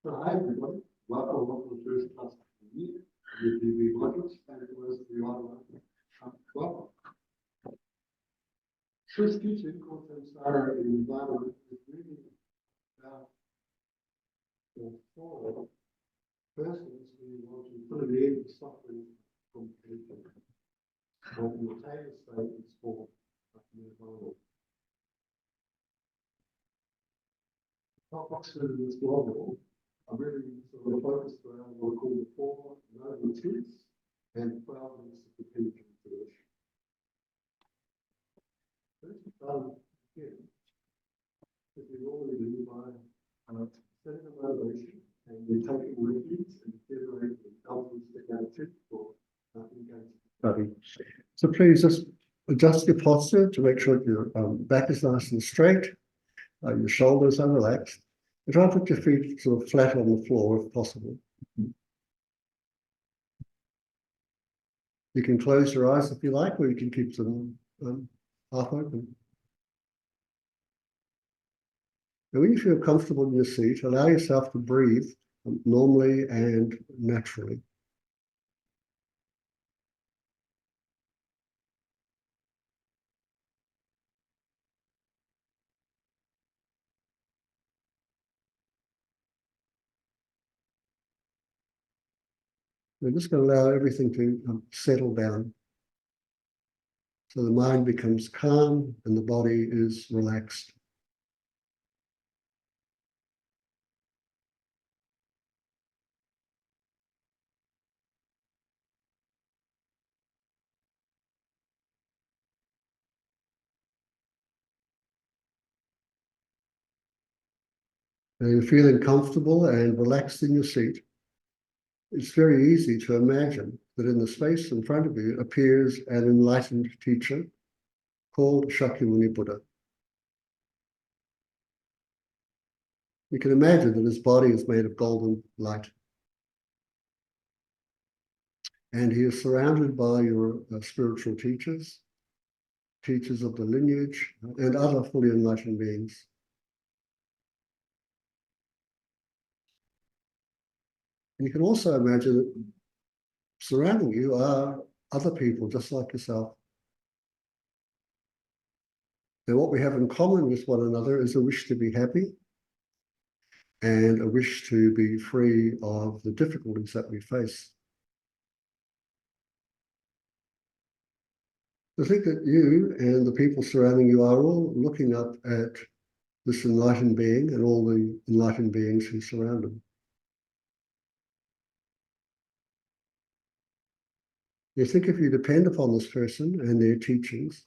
Hi everybody, welcome to the first class of the week with the modules and the rest of the online. Welcome. First teaching called Samsara and Nirvana is really about the four persons who want to put an end to suffering from pain. What the entire state is called Nirvana. Topics in this module are really sort of focused around what we call the four noble truths and 12 minutes of the teaching tradition. Let's begin, as we normally do, by setting a motivation and then taking refuge and generating altruistic attitude for engagement. So please just adjust your posture to make sure your back is nice and straight, your shoulders are relaxed. And try to put your feet sort of flat on the floor if possible. You can close your eyes if you like, or you can keep them half open. And when you feel comfortable in your seat, allow yourself to breathe normally and naturally. We're just going to allow everything to settle down. So the mind becomes calm and the body is relaxed. And you're feeling comfortable and relaxed in your seat. It's very easy to imagine that in the space in front of you appears an enlightened teacher called Shakyamuni Buddha. You can imagine that his body is made of golden light. And he is surrounded by your spiritual teachers, teachers of the lineage, and other fully enlightened beings. And you can also imagine that surrounding you are other people just like yourself. And what we have in common with one another is a wish to be happy and a wish to be free of the difficulties that we face. I think that you and the people surrounding you are all looking up at this enlightened being and all the enlightened beings who surround him. You think if you depend upon this person and their teachings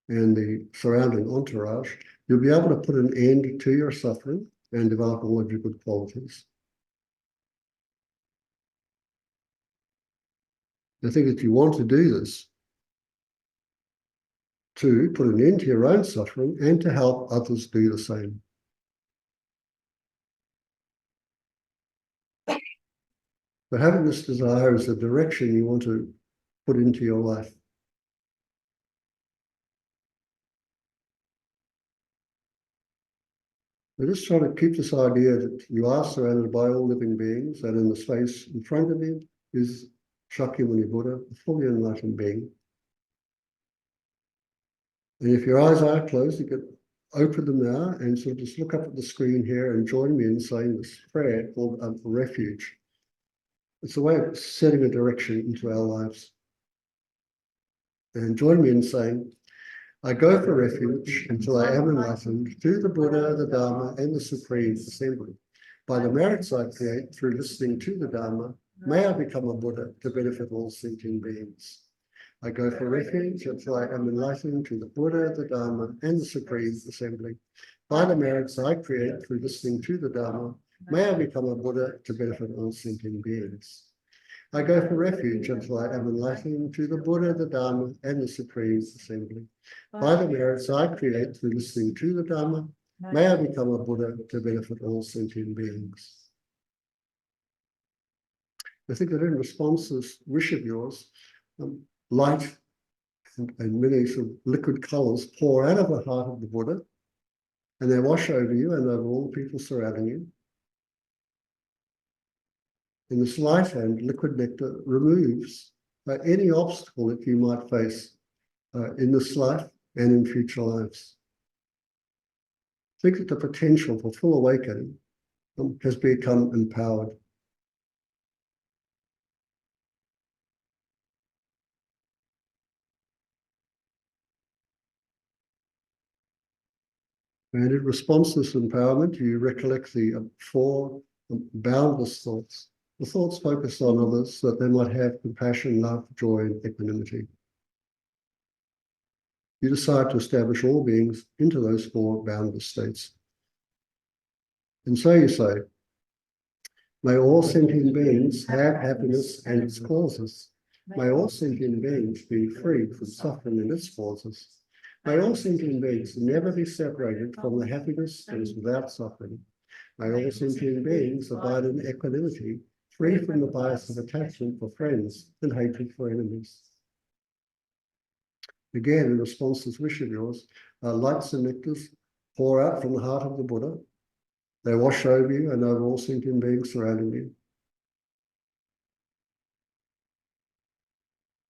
and the surrounding entourage, you'll be able to put an end to your suffering and develop all of your good qualities. I think if you want to do this, to put an end to your own suffering and to help others do the same. But having this desire is the direction you want to put into your life. We're just trying to keep this idea that you are surrounded by all living beings, and in the space in front of you is Shakyamuni Buddha, a fully enlightened being. And if your eyes are closed, you can open them now and sort of just look up at the screen here and join me in saying this prayer called refuge. It's a way of setting a direction into our lives. And join me in saying, I go for refuge until I am enlightened through the Buddha, the Dharma, and the Supreme Assembly. By the merits I create through listening to the Dharma, may I become a Buddha to benefit all sentient beings. I go for refuge until I am enlightened to the Buddha, the Dharma, and the Supreme Assembly. By the merits I create through listening to the Dharma, may I become a Buddha to benefit all sentient beings. I go for refuge until I am enlightened to the Buddha, the Dharma, and the Supreme Assembly. By the merits I create through listening to the Dharma, may I become a Buddha to benefit all sentient beings. I think that in response to this wish of yours, light and many sort of liquid colors pour out of the heart of the Buddha, and they wash over you and over all the people surrounding you. In this light and liquid nectar removes any obstacle that you might face in this life and in future lives. Think that the potential for full awakening has become empowered. And in response to this empowerment, you recollect the four boundless thoughts. The thoughts focus on others so that they might have compassion, love, joy, and equanimity. You decide to establish all beings into those four boundless states. And so you say, may all sentient beings have happiness and its causes. May all sentient beings be free from suffering and its causes. May all sentient beings never be separated from the happiness that is without suffering. May all sentient beings abide in equanimity, free from the bias of attachment for friends and hatred for enemies. Again, in response to this wish of yours, lights and nectars pour out from the heart of the Buddha. They wash over you and over all sentient beings surrounding you.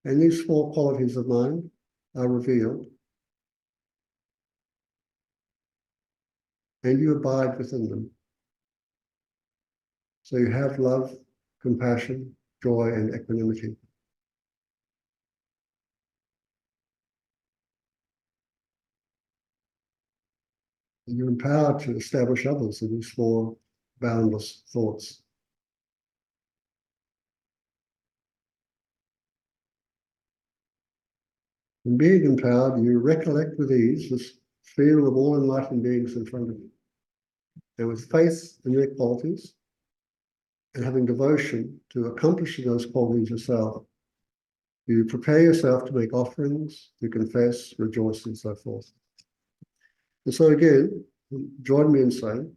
And these four qualities of mind are revealed, and you abide within them. So you have love, compassion, joy, and equanimity. And you're empowered to establish others in these four boundless thoughts. In being empowered, you recollect with ease this field of all enlightened beings in front of you. And with faith in their qualities, and having devotion to accomplishing those qualities yourself, you prepare yourself to make offerings, to confess, rejoice, and so forth. And so again, join me in saying,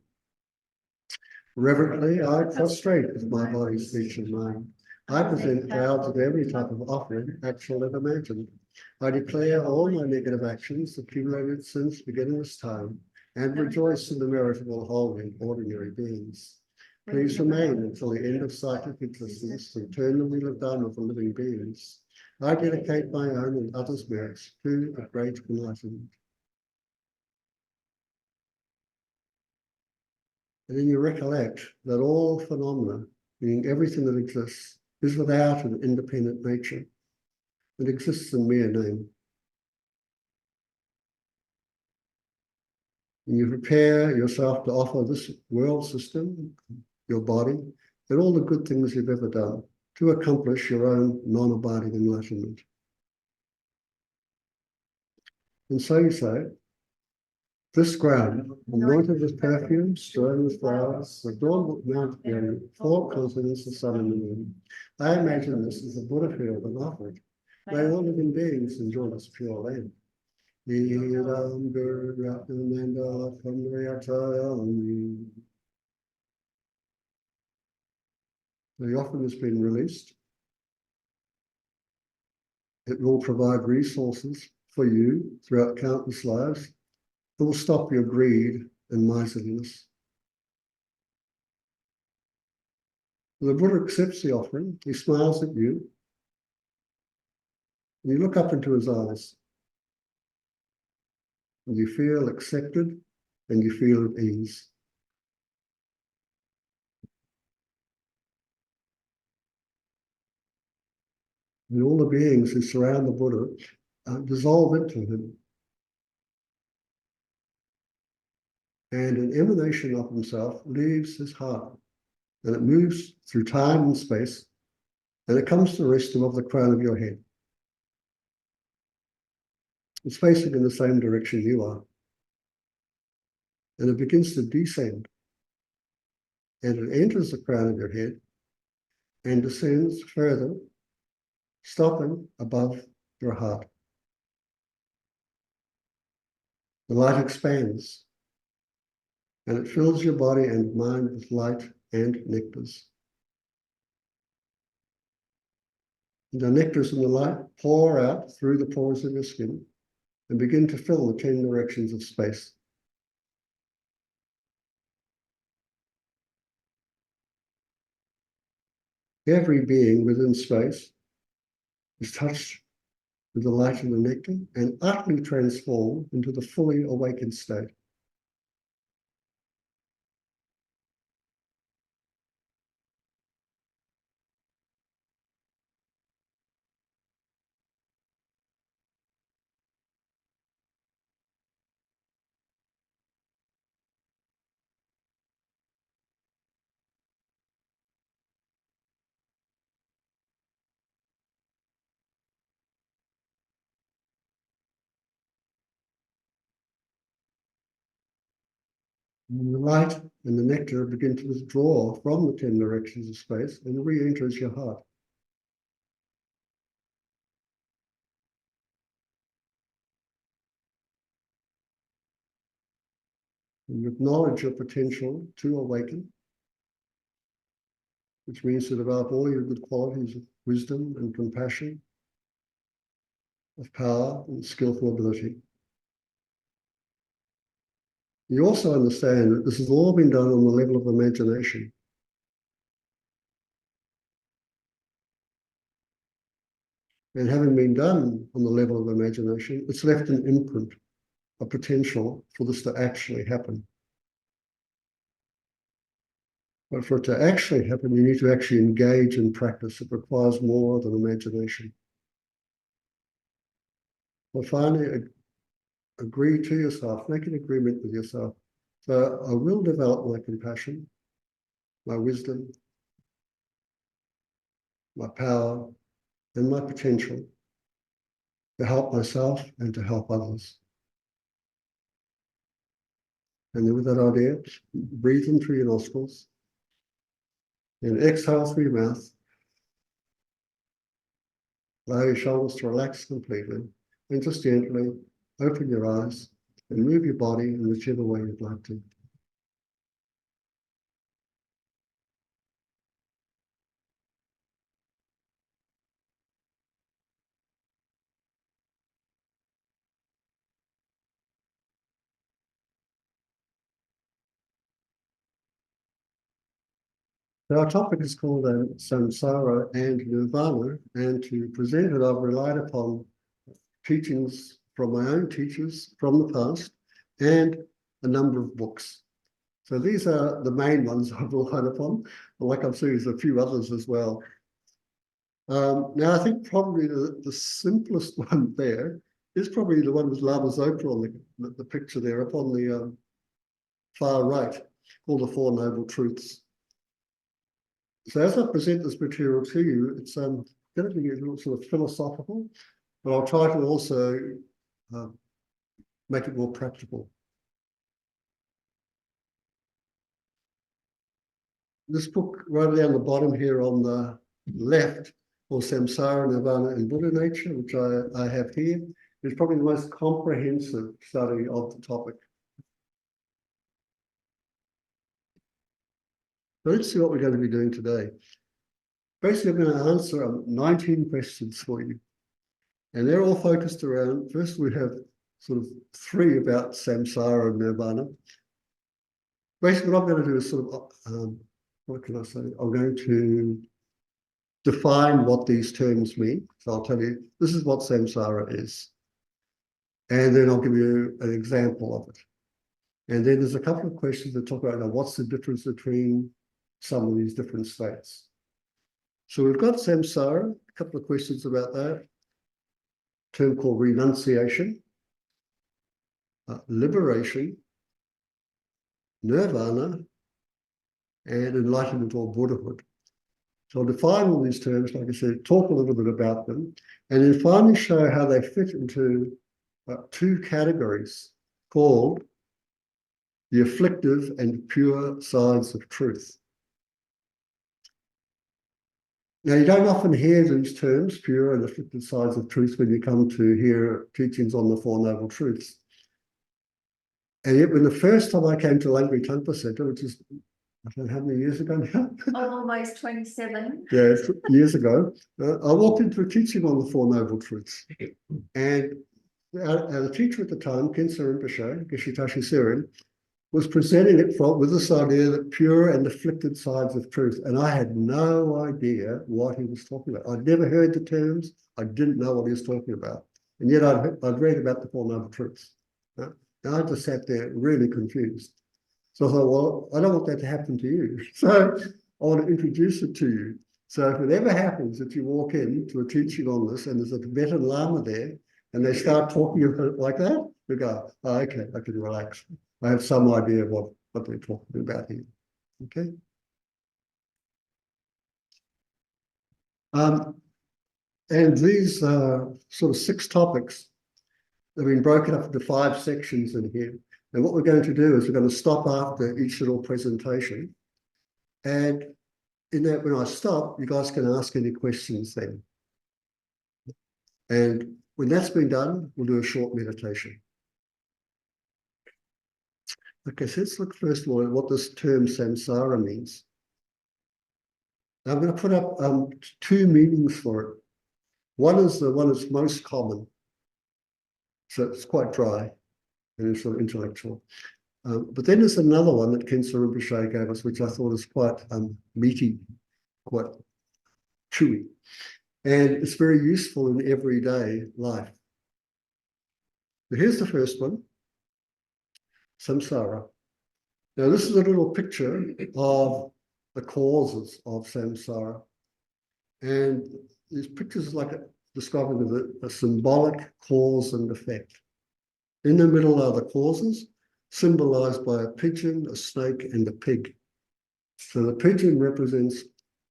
reverently I prostrate with my body, speech, and mind. I present clouds of every type of offering, actual and imagined. I declare all my negative actions accumulated since beginning this time, and rejoice in the merit of all holy and ordinary beings. Please remain until the end of psychic existence and turn the wheel of Dharma for living beings. I dedicate my own and others' merits to a great enlightenment. And then you recollect that all phenomena, meaning everything that exists, is without an independent nature. It exists in mere name. And you prepare yourself to offer this world system, your body, and all the good things you've ever done to accomplish your own non-abiding enlightenment. And so you say, this ground, anointed with perfume, strewn with flowers, adorned with Mount Mary, four continents, the sun and the moon. I imagine this as a Buddha field and offered. May all living beings enjoy this pure land. The offering has been released. It will provide resources for you throughout countless lives. It will stop your greed and miserliness. The Buddha accepts the offering. He smiles at you. And you look up into his eyes. And you feel accepted and you feel at ease. And all the beings who surround the Buddha dissolve into him. And an emanation of himself leaves his heart. And it moves through time and space. And it comes to rest above the crown of your head. It's facing in the same direction you are. And it begins to descend. And it enters the crown of your head and descends further, stopping above your heart. The light expands and it fills your body and mind with light and nectars. And the nectars and the light pour out through the pores of your skin and begin to fill the 10 directions of space. Every being within space is touched with the light and the nectar and utterly transformed into the fully awakened state. And the light and the nectar begin to withdraw from the 10 directions of space and re-enters your heart. And you acknowledge your potential to awaken, which means to develop all your good qualities of wisdom and compassion, of power and skillful ability. You also understand that this has all been done on the level of imagination. And having been done on the level of imagination, it's left an imprint, a potential for this to actually happen. But for it to actually happen, you need to actually engage in practice. It requires more than imagination. Well, finally, agree to yourself, make an agreement with yourself. So I will develop my compassion, my wisdom, my power, and my potential to help myself and to help others. And then with that idea, breathe in through your nostrils and exhale through your mouth. Allow your shoulders to relax completely and just gently open your eyes and move your body in whichever way you'd like to. So our topic is called Samsara and Nirvana, and to present it, I've relied upon teachings from my own teachers from the past and a number of books. So these are the main ones I've relied upon. Like I'm seeing, there's a few others as well. Now, I think probably the simplest one there is probably the one with Lama Zopa on the picture there up on the far right, called the Four Noble Truths. So as I present this material to you, it's going to be a little sort of philosophical, but I'll try to also make it more practical. This book, right down the bottom here on the left, called Samsara, Nirvana, and Buddha Nature, which I have here, is probably the most comprehensive study of the topic. So let's see what we're going to be doing today. Basically, I'm going to answer 19 questions for you. And they're all focused around, first we have sort of 3 about Samsara and Nirvana. Basically, what I'm going to do is sort of, what can I say? I'm going to define what these terms mean. So I'll tell you, this is what Samsara is. And then I'll give you an example of it. And then there's a couple of questions that talk about, now, what's the difference between some of these different states? So we've got Samsara, a couple of questions about that. A term called renunciation, liberation, nirvana, and enlightenment or Buddhahood. So I'll define all these terms, like I said, talk a little bit about them, and then finally show how they fit into 2 categories called the afflictive and pure sides of truth. Now, you don't often hear these terms, pure and afflictive sides of truth, when you come to hear teachings on the Four Noble Truths. And yet, when the first time I came to Langri Tangpa Center, which is, I don't know how many years ago now? Almost 27. Yeah, years ago, I walked into a teaching on the Four Noble Truths. And our teacher at the time, Khensa Rinpoche, Geshe Tashi Sirin, was presenting it with this idea that pure and afflicted sides of truth. And I had no idea what he was talking about. I'd never heard the terms. I didn't know what he was talking about. And yet I'd read about the Four Noble Truths. And I just sat there really confused. So I thought, well, I don't want that to happen to you. So I want to introduce it to you. So if it ever happens that you walk into a teaching on this and there's a Tibetan Lama there and they start talking about it like that, you go, oh, okay, I can relax. I have some idea of what they're talking about here. Okay. And these sort of 6 topics have been broken up into 5 sections in here. And what we're going to do is we're going to stop after each little presentation. And in that, when I stop, you guys can ask any questions then. And when that's been done, we'll do a short meditation. Okay, so let's look first of all at what this term samsara means. I'm going to put up 2 meanings for it. One is the one that's most common. So it's quite dry and it's sort of intellectual. But then there's another one that Khensa Rinpoche gave us, which I thought is quite meaty, quite chewy. And it's very useful in everyday life. But here's the first one, samsara. Now, this is a little picture of the causes of samsara. And these pictures like describing a symbolic cause and effect. In the middle are the causes, symbolized by a pigeon, a snake, and a pig. So the pigeon represents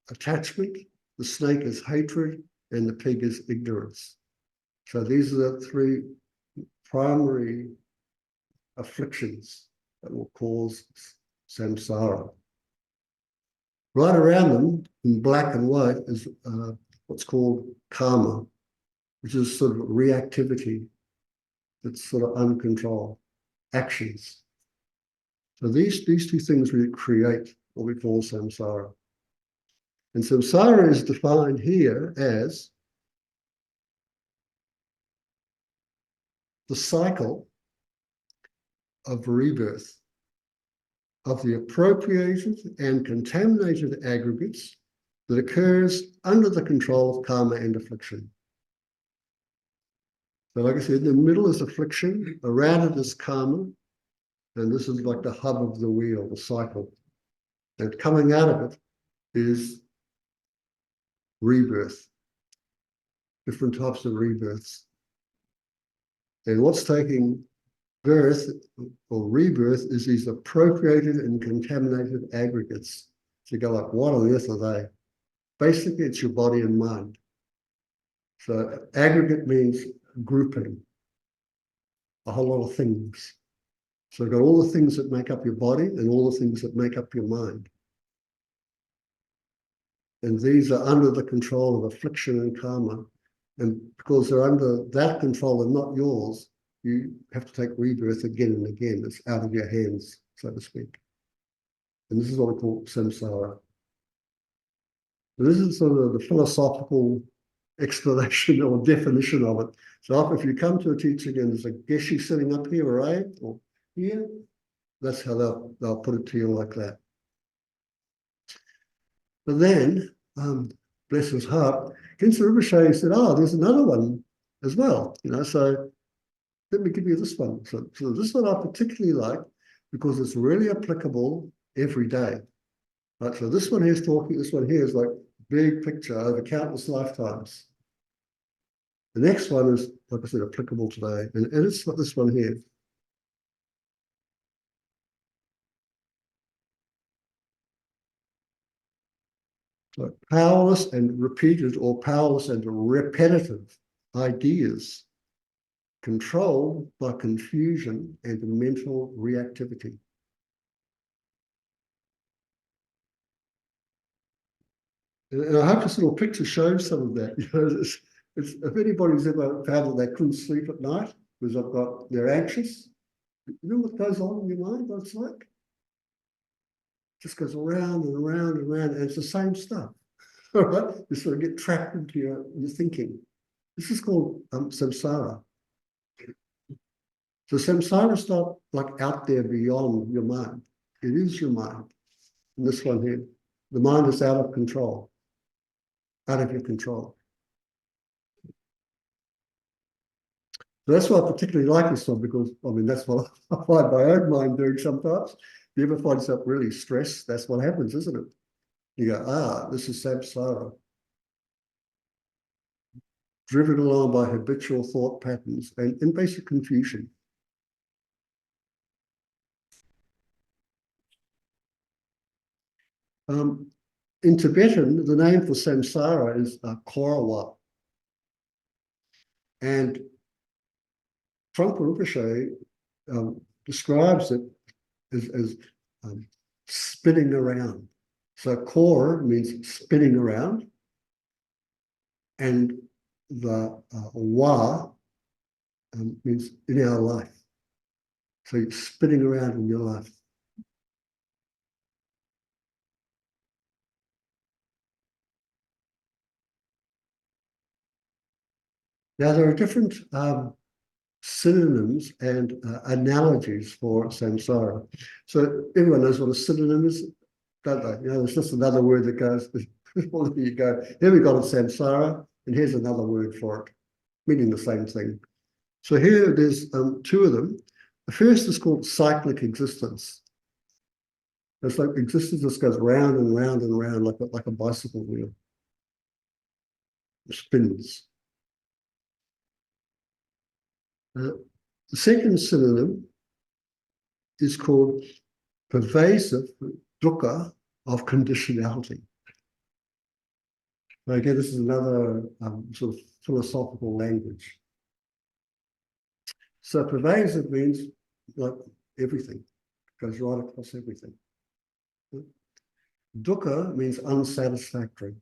attachment, the snake is hatred, and the pig is ignorance. So these are the 3 primary afflictions that will cause samsara. Right around them, in black and white, is what's called karma, which is sort of reactivity. It's sort of uncontrolled actions. So these 2 things really create what we call samsara. And samsara is defined here as the cycle of rebirth of the appropriated and contaminated aggregates that occurs under the control of karma and affliction. So like I said, in the middle is affliction, around it is karma, and this is like the hub of the wheel, the cycle. And coming out of it is rebirth, different types of rebirths. And what's taking birth or rebirth is these appropriated and contaminated aggregates. So you go like, what on earth are they? Basically, it's your body and mind. So aggregate means grouping, a whole lot of things. So you've got all the things that make up your body and all the things that make up your mind. And these are under the control of affliction and karma. And because they're under that control and not yours, you have to take rebirth again and again. It's out of your hands, so to speak. And this is what we call samsara. This is sort of the philosophical explanation or definition of it. So if you come to a teaching and there's a geshe sitting up here or here, that's how they'll put it to you like that. But then, bless his heart, Khensa Rinpoche said, oh, there's another one as well, so let me give you this one. So this one I particularly like because it's really applicable every day. Right? So this one here is this one here is like big picture over countless lifetimes. The next one is, like I said, applicable today. And it's like this one here. So powerless and repeated or powerless and repetitive ideas controlled by confusion and mental reactivity. And I hope this little picture shows some of that. If anybody's ever found that they couldn't sleep at night because they're anxious, you know what goes on in your mind? What it's like? It just goes around and around and around, and it's the same stuff. All right, you sort of get trapped into your thinking. This is called samsara. So samsara is not like out there beyond your mind. It is your mind. And this one here, the mind is out of control, out of your control. So that's why I particularly like this one, because I mean that's what I find my own mind doing sometimes. You ever find yourself really stressed? That's what happens, isn't it? You go, this is samsara. Driven along by habitual thought patterns and in basic confusion. In Tibetan, the name for samsara is Korawa. And Trungpa Rinpoche describes it as spinning around. So kor means spinning around, and the wa means in our life. So you're spinning around in your life. Now, there are different synonyms and analogies for samsara. So everyone knows what a synonym is, don't they? You know, it's just another word that goes, well, there you go. Here we got a samsara, and here's another word for it, meaning the same thing. So here there's two of them. The first is called cyclic existence. It's like existence just goes round and round and round like a bicycle wheel. It spins. The second synonym is called pervasive dukkha of conditionality. Again, this is another sort of philosophical language. So pervasive means like everything, goes right across everything. Dukkha means unsatisfactory.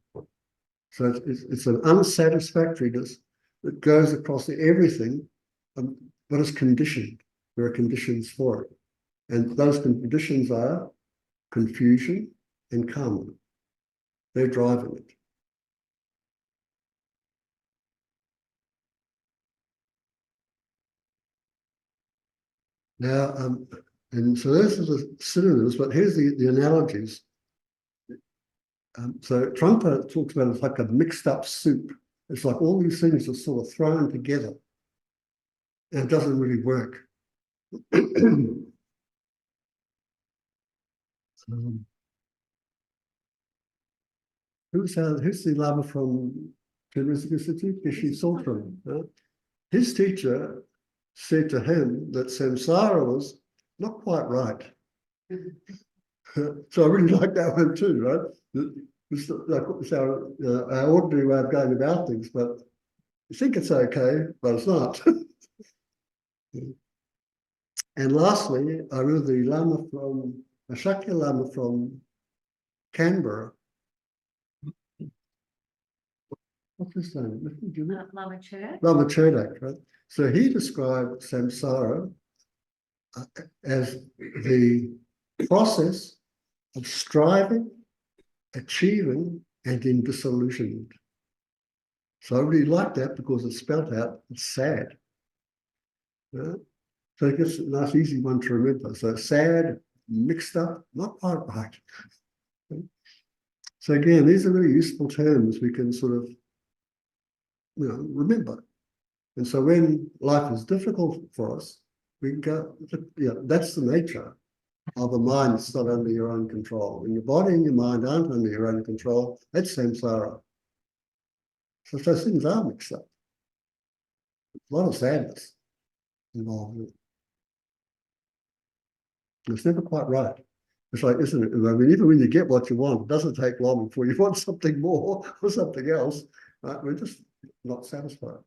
So it's an unsatisfactoriness that goes across everything, but it's conditioned. There are conditions for it. And those conditions are confusion and karma. They're driving it. Now, and so those are the synonyms, but here's the analogies. So Trungpa talks about it like a mixed up soup. It's like all these things are sort of thrown together, and it doesn't really work. Who's the Lama from Tenrisica City? Geshe Sultan. His teacher said to him that samsara was not quite right. So I really like that one too, right? It's our ordinary way of going about things, but you think it's okay, but it's not. And lastly, I remember the Lama from, a Shakya Lama from Canberra. What's his name? Lama Church. Lama Chernak, right? So he described samsara as the process of striving, achieving, and in disillusionment. So I really like that because it's spelled out, it's sad. Yeah? So it gets a nice, easy one to remember. So sad, mixed up, not quite right. So again, these are really useful terms we can sort of, remember. And so when life is difficult for us, we can go, that's the nature of a mind that's not under your own control. When your body and your mind aren't under your own control, that's samsara. So those things are mixed up. A lot of sadness involved in it. It's never quite right. It's like, isn't it? I mean, even when you get what you want, it doesn't take long before you want something more or something else. Right? We're just not satisfied.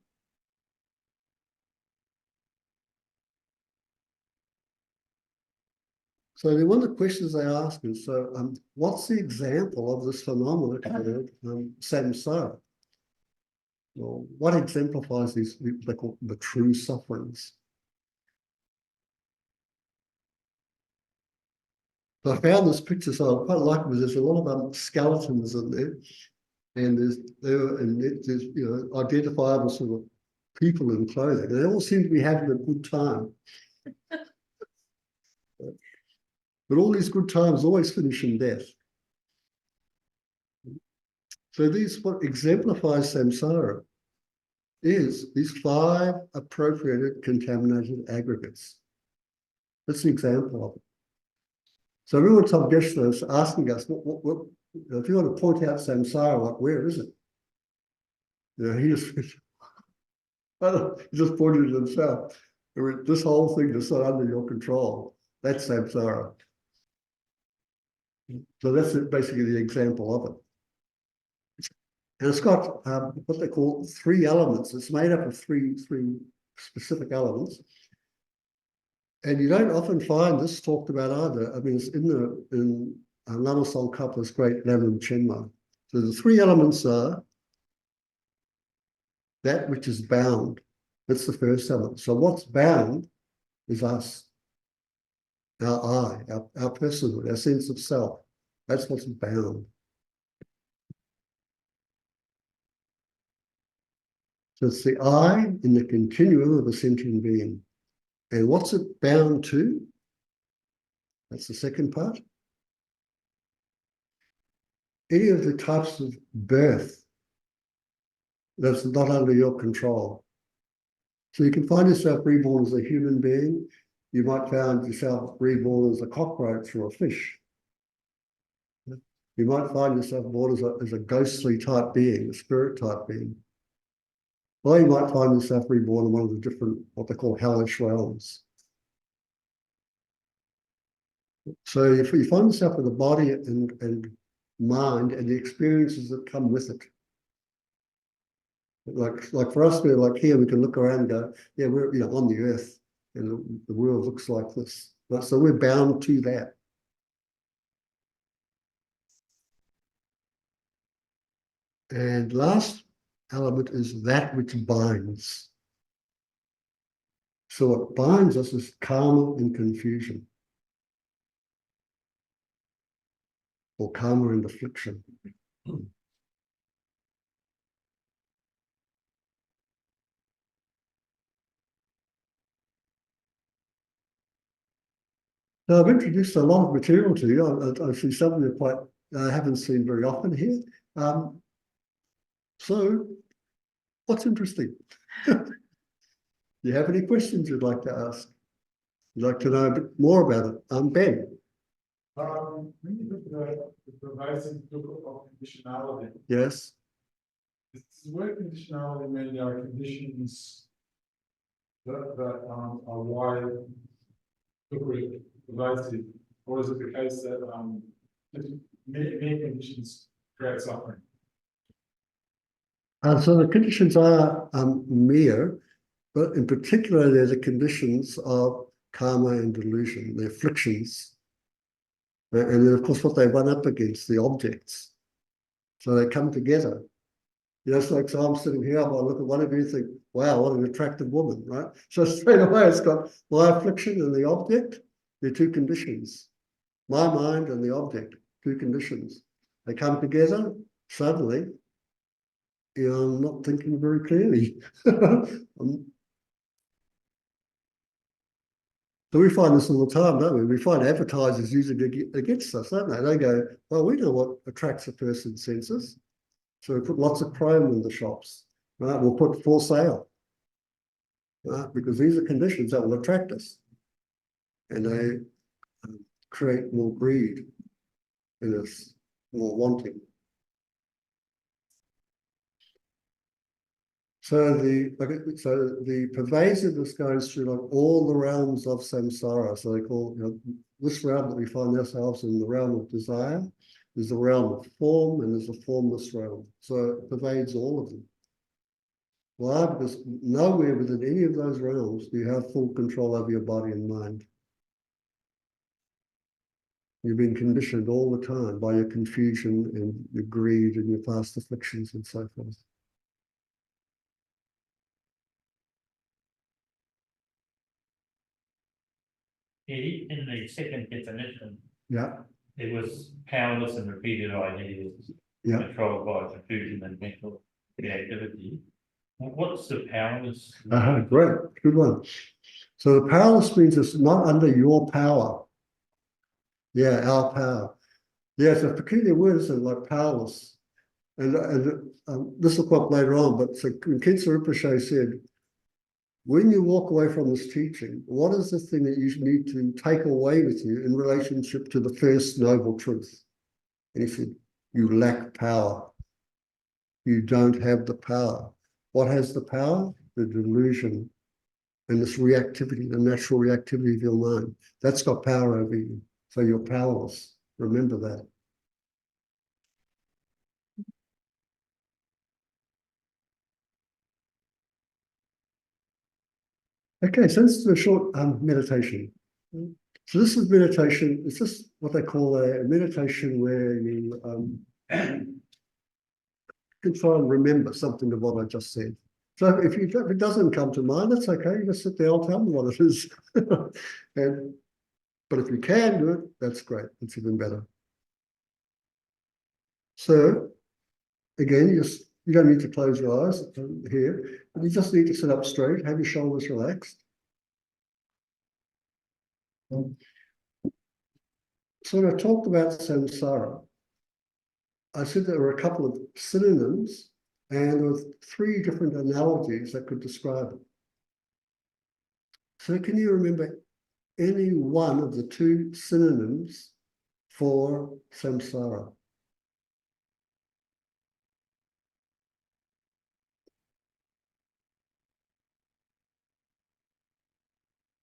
So one of the questions they ask is, so what's the example of this phenomenon called samsara? Well, what exemplifies these, they call the true sufferings? So I found this picture, so I quite like it, because there's a lot of skeletons in there, and there's identifiable sort of people in clothing, and they all seem to be having a good time. But all these good times always finish in death. So what exemplifies samsara is these 5 appropriated contaminated aggregates. That's an example of it. So everyone Tom Geshler is asking us, if you want to point out samsara, where is it? He just pointed it himself. This whole thing is not under your control. That's samsara. So that's basically the example of it. And it's got what they call 3 elements. It's made up of three specific elements. And you don't often find this talked about either. I mean, it's in Lama Tsongkhapa's great Lamrim Chenma. So the 3 elements are that which is bound. That's the first element. So what's bound is us, our I, our personhood, our sense of self. That's what's bound. So it's the I in the continuum of a sentient being. And what's it bound to? That's the second part. Any of the types of birth that's not under your control. So you can find yourself reborn as a human being. You might find yourself reborn as a cockroach or a fish. You might find yourself born as a ghostly type being, a spirit type being. Or you might find yourself reborn in one of the different, what they call hellish realms. So if you find yourself with a body and mind and the experiences that come with it. Like for us, we're like here, we can look around and go, yeah, we're on the earth and the world looks like this. So we're bound to that. And last element is that which binds. So what binds us is karma and confusion. Or karma and affliction. Now, I've introduced a lot of material to you. I see something that I haven't seen very often here. So, what's interesting? Do you have any questions you'd like to ask? You'd like to know a bit more about it? Ben. When you look at the pervasive of conditionality, Yes. is the word conditionality mean there are conditions that are wide, pervasive, or is it the case that many conditions create suffering? So the conditions are mere, but in particular, they're the conditions of karma and delusion, the afflictions. And then, of course, what they run up against, the objects. So they come together. It's like, so I'm sitting here, I look at one of you and think, wow, what an attractive woman, right? So straight away, it's got my affliction and the object, they're 2 conditions. My mind and the object, 2 conditions. They come together, suddenly, I'm not thinking very clearly. So we find this all the time, don't we? We find advertisers using it against us, don't they? They go, well, we know what attracts a person's senses. So we put lots of chrome in the shops, right? We'll put for sale, right? Because these are conditions that will attract us. And they create more greed in us, more wanting. So the pervasiveness goes through like all the realms of samsara. So they call this realm that we find ourselves in, the realm of desire. There's the realm of form and there's a formless realm. So it pervades all of them. Why? Because nowhere within any of those realms do you have full control over your body and mind. You've been conditioned all the time by your confusion and your greed and your past afflictions and so forth. In the second definition, Yeah. it was powerless and repeated ideas, Yeah. controlled by confusion and mental reactivity. What's the powerless? Great, good one. So the powerless means it's not under your power. Yeah, our power. Yeah, it's a peculiar word, isn't it? Like powerless. And this will come up later on, but so Khensa Rinpoche said, when you walk away from this teaching, what is the thing that you need to take away with you in relationship to the first noble truth? And he said, you lack power. You don't have the power. What has the power? The delusion and this reactivity, the natural reactivity of your mind. That's got power over you. So you're powerless. Remember that. Okay, so this is a short meditation. So this is meditation. It's just what they call a meditation where you can try and remember something of what I just said. So if it doesn't come to mind, that's okay. You just sit there and tell me what it is. But if you can do it, that's great. It's even better. So again, you don't need to close your eyes here. You just need to sit up straight, have your shoulders relaxed. So when I talked about samsara, I said there were a couple of synonyms and there were 3 different analogies that could describe it. So can you remember any one of the 2 synonyms for samsara?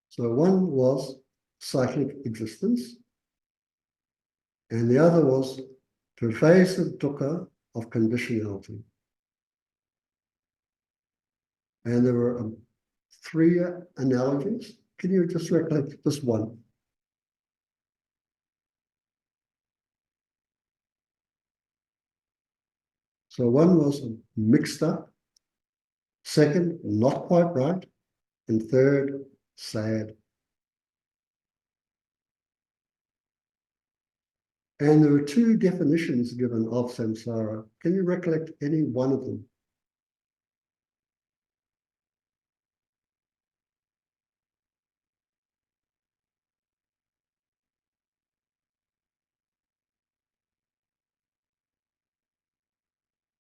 So one was cyclic existence, and the other was pervasive dukkha of conditionality. And there were 3 analogies. Can you just recollect this one? So one was mixed up, second, not quite right, and third, sad. And there were 2 definitions given of samsara. Can you recollect any one of them?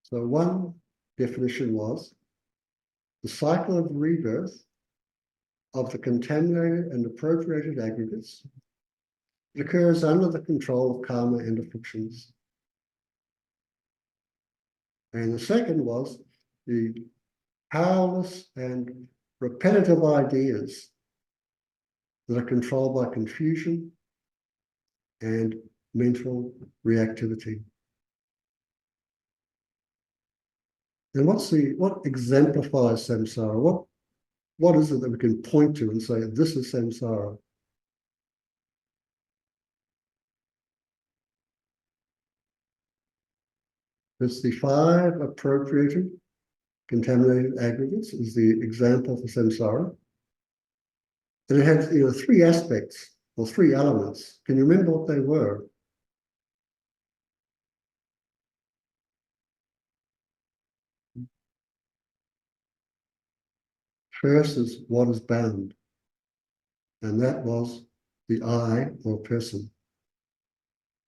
So one definition was the cycle of rebirth of the contaminated and appropriated aggregates. It occurs under the control of karma and afflictions. And the second was the powerless and repetitive ideas that are controlled by confusion and mental reactivity. And what exemplifies samsara? What is it that we can point to and say, this is samsara? It's the 5 appropriated contaminated aggregates is the example for samsara. And it has 3 aspects or 3 elements. Can you remember what they were? First is what is bound, and that was the I or person.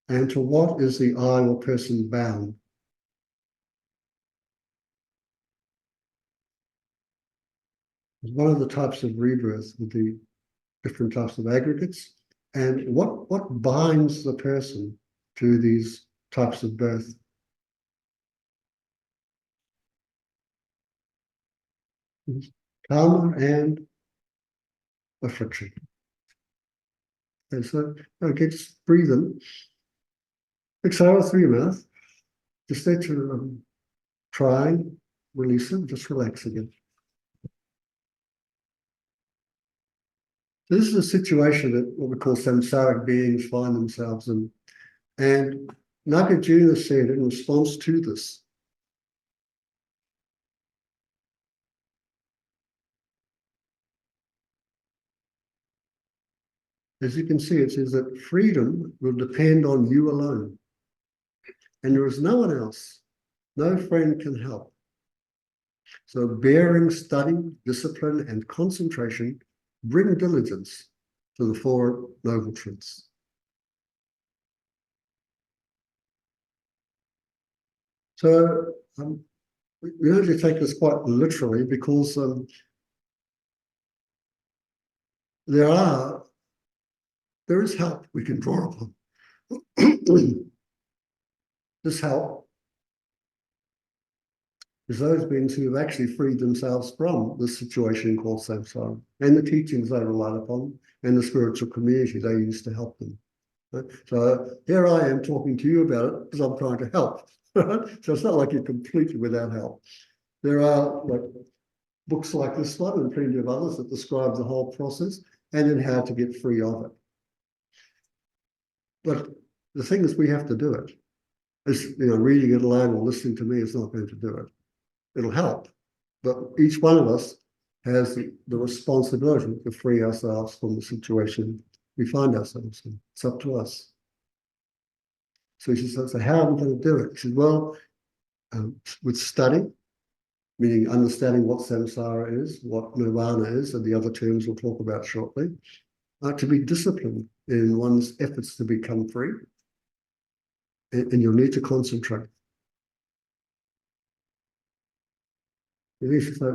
And to what is the I or person bound? One of the types of rebirth with the different types of aggregates. And what binds the person to these types of birth? Karma and affliction. And so, okay, just breathe in. Exhale through your mouth. Just let your try, release it, just relax again. This is a situation that what we call samsaric beings find themselves in. And Nagarjuna said in response to this, as you can see, it says that freedom will depend on you alone. And there is no one else. No friend can help. So bearing, study, discipline, and concentration bring diligence to the 4 noble truths. So we need to take this quite literally because there is help we can draw upon. This help is those beings who have actually freed themselves from this situation called samsara, and the teachings they relied upon, and the spiritual community they used to help them. Right? So here I am talking to you about it because I'm trying to help. Right? So it's not like you're completely without help. There are books like this one and plenty of others that describe the whole process and then how to get free of it. But the thing is, we have to do it. It's, reading it alone or listening to me is not going to do it. It'll help, but each one of us has the responsibility to free ourselves from the situation we find ourselves in. It's up to us. So he says, so how am I going to do it? He says, well, with study, meaning understanding what samsara is, what nirvana is, and the other terms we'll talk about shortly, to be disciplined in one's efforts to become free, and you'll need to concentrate.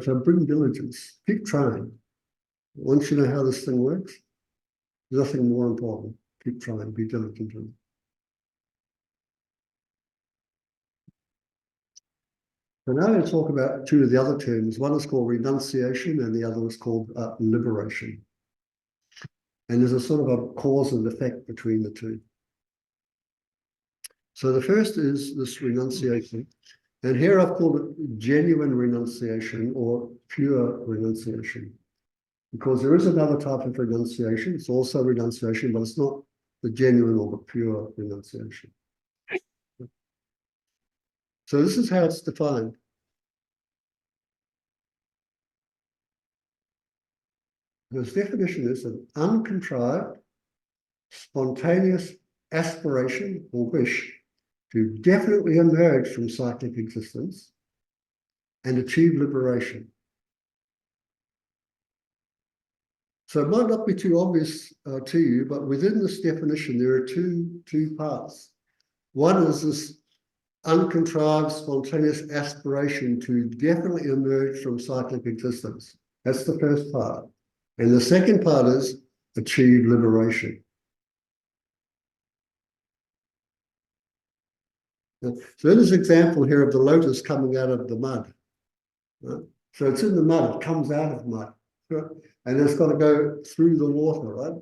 So bring diligence, keep trying. Once you know how this thing works, there's nothing more important. Keep trying, be diligent in it. So now we'll talk about two of the other terms. One is called renunciation and the other is called liberation. And there's a sort of a cause and effect between the two. So the first is this renunciation. And here I've called it genuine renunciation or pure renunciation. Because there is another type of renunciation. It's also renunciation, but it's not the genuine or the pure renunciation. So this is how it's defined. His definition is an uncontrived, spontaneous aspiration or wish to definitely emerge from cyclic existence and achieve liberation. So it might not be too obvious to you, but within this definition, there are two parts. One is this uncontrived, spontaneous aspiration to definitely emerge from cyclic existence. That's the first part. And the second part is achieve liberation. So in this example here of the lotus coming out of the mud, right? So it's in the mud, it comes out of mud, right? And it's got to go through the water, right?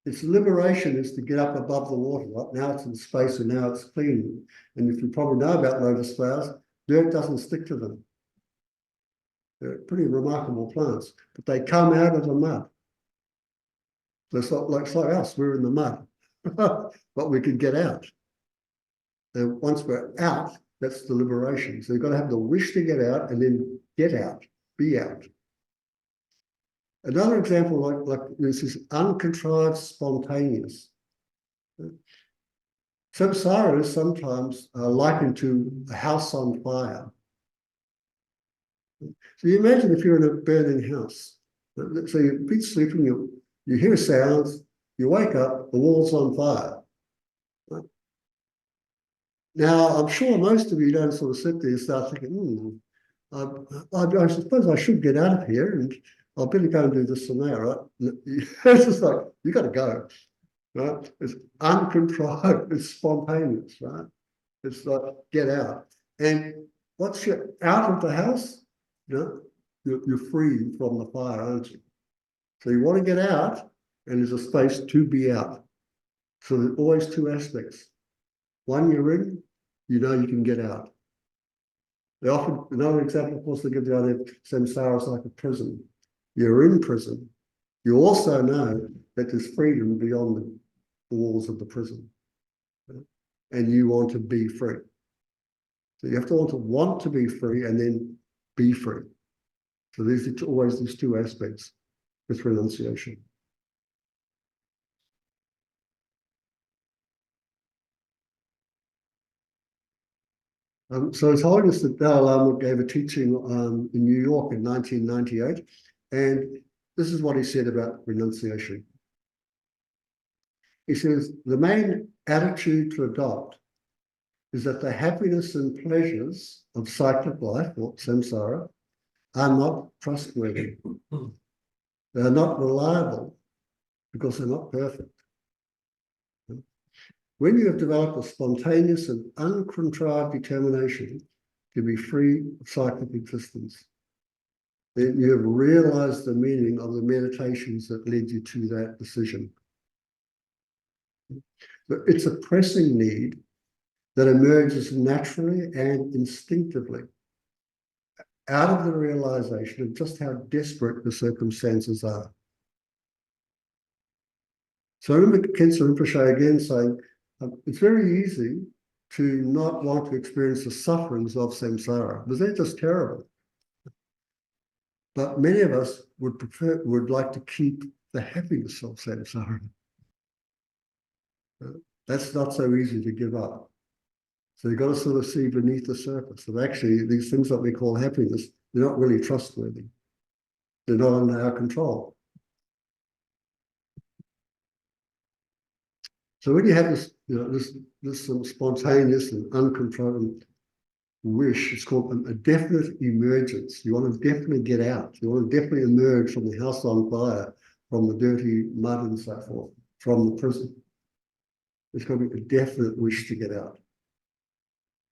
Its liberation is to get up above the water, right? Now it's in space and now it's clean. And if you probably know about lotus flowers, dirt doesn't stick to them. They're pretty remarkable plants, but they come out of the mud. So it's like us, we're in the mud, but we can get out. And once we're out, that's the liberation. So you've got to have the wish to get out and then get out, be out. Another example like this is uncontrived, spontaneous. Samsara is sometimes likened to a house on fire. So you imagine if you're in a burning house. So you've been sleeping, you hear sounds, you wake up, the wall's on fire. Right? Now, I'm sure most of you don't sort of sit there and start thinking, I suppose I should get out of here and I better go and do this and that, right? It's just like, you got to go, right? It's uncontrolled, it's spontaneous, right? It's like, get out. And once you're out of the house, you're free from the fire, aren't you? So you want to get out, and there's a space to be out. So there's always two aspects. One, you're in, you can get out. They often, another example, of course, they give the idea of samsara is like a prison. You're in prison. You also know that there's freedom beyond the walls of the prison. And you want to be free. So you have to want to be free and then be free. So there's always these two aspects with renunciation. So His Holiness the Dalai Lama gave a teaching in New York in 1998, and this is what he said about renunciation. He says, the main attitude to adopt is that the happiness and pleasures of cyclic life, or samsara, are not trustworthy. They are not reliable because they're not perfect. When you have developed a spontaneous and uncontrived determination to be free of cyclic existence, then you have realized the meaning of the meditations that led you to that decision. But it's a pressing need that emerges naturally and instinctively out of the realization of just how desperate the circumstances are. So I remember Khensa Rinpoche again saying, it's very easy to not want to experience the sufferings of samsara, because they're just terrible. But many of us would like to keep the happiness of samsara. That's not so easy to give up. So you've got to sort of see beneath the surface that actually these things that we call happiness, they're not really trustworthy. They're not under our control. So when you have this, this spontaneous and uncontrolled wish, it's called a definite emergence. You want to definitely get out. You want to definitely emerge from the house on fire, from the dirty mud and so forth, from the prison. It's got to be a definite wish to get out,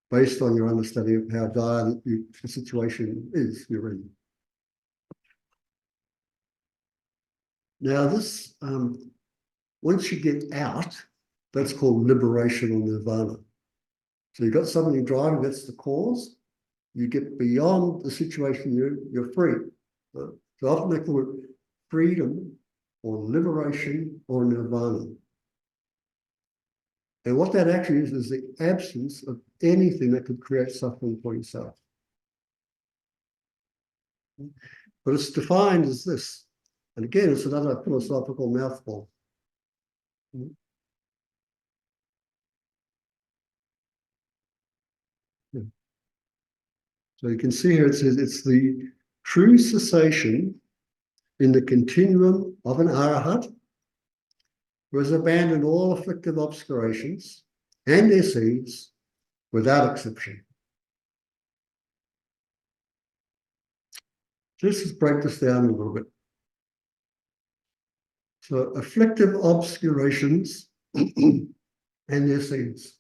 based on your understanding of how dire the situation is you're in. Now this, once you get out, that's called liberation or nirvana. So you've got somebody driving, that's the cause. You get beyond the situation, you're free. So often they call it freedom or liberation or nirvana. And what that actually is the absence of anything that could create suffering for yourself. But it's defined as this. And again, it's another philosophical mouthful. So you can see here it says it's the true cessation in the continuum of an arahat who has abandoned all afflictive obscurations and their seeds without exception. Just break this down a little bit. So afflictive obscurations and their seeds.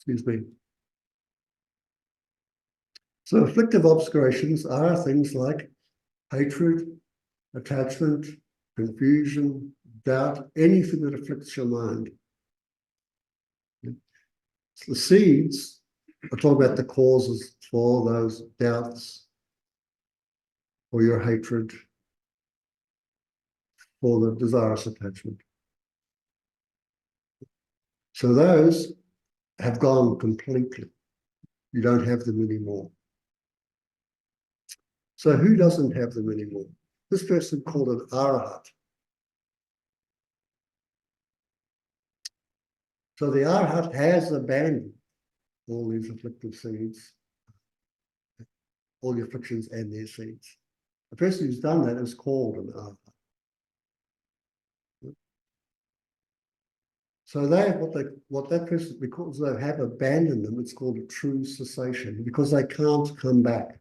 Excuse me. So afflictive obscurations are things like hatred, attachment, confusion, doubt, anything that afflicts your mind. So the seeds are talking about the causes for those doubts, for your hatred, for the desirous attachment. So those have gone completely. You don't have them anymore. So who doesn't have them anymore? This person called an arahat. So the arahat has abandoned all these afflictive seeds, all the afflictions and their seeds. The person who's done that is called an arahat. So what that person, because they have abandoned them, it's called a true cessation, because they can't come back.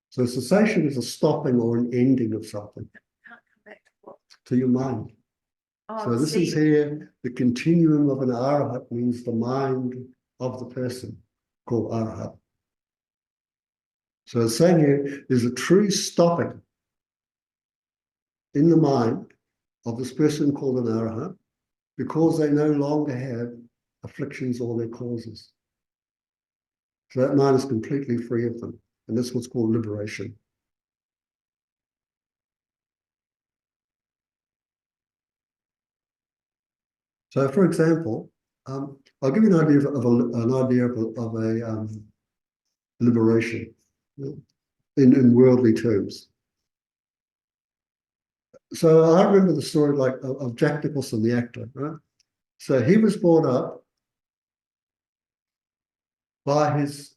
So cessation is a stopping or an ending of something. Can't come back to what? To your mind. Oh, So this is here, the continuum of an arahat means the mind of the person, called arahat. So it's saying here, there's a true stopping in the mind of this person called an arahat, because they no longer have afflictions or their causes. So that mind is completely free of them. And that's what's called liberation. So for example, I'll give you an idea of a liberation in worldly terms. So I remember the story of Jack Nicholson, the actor, right? So he was brought up by his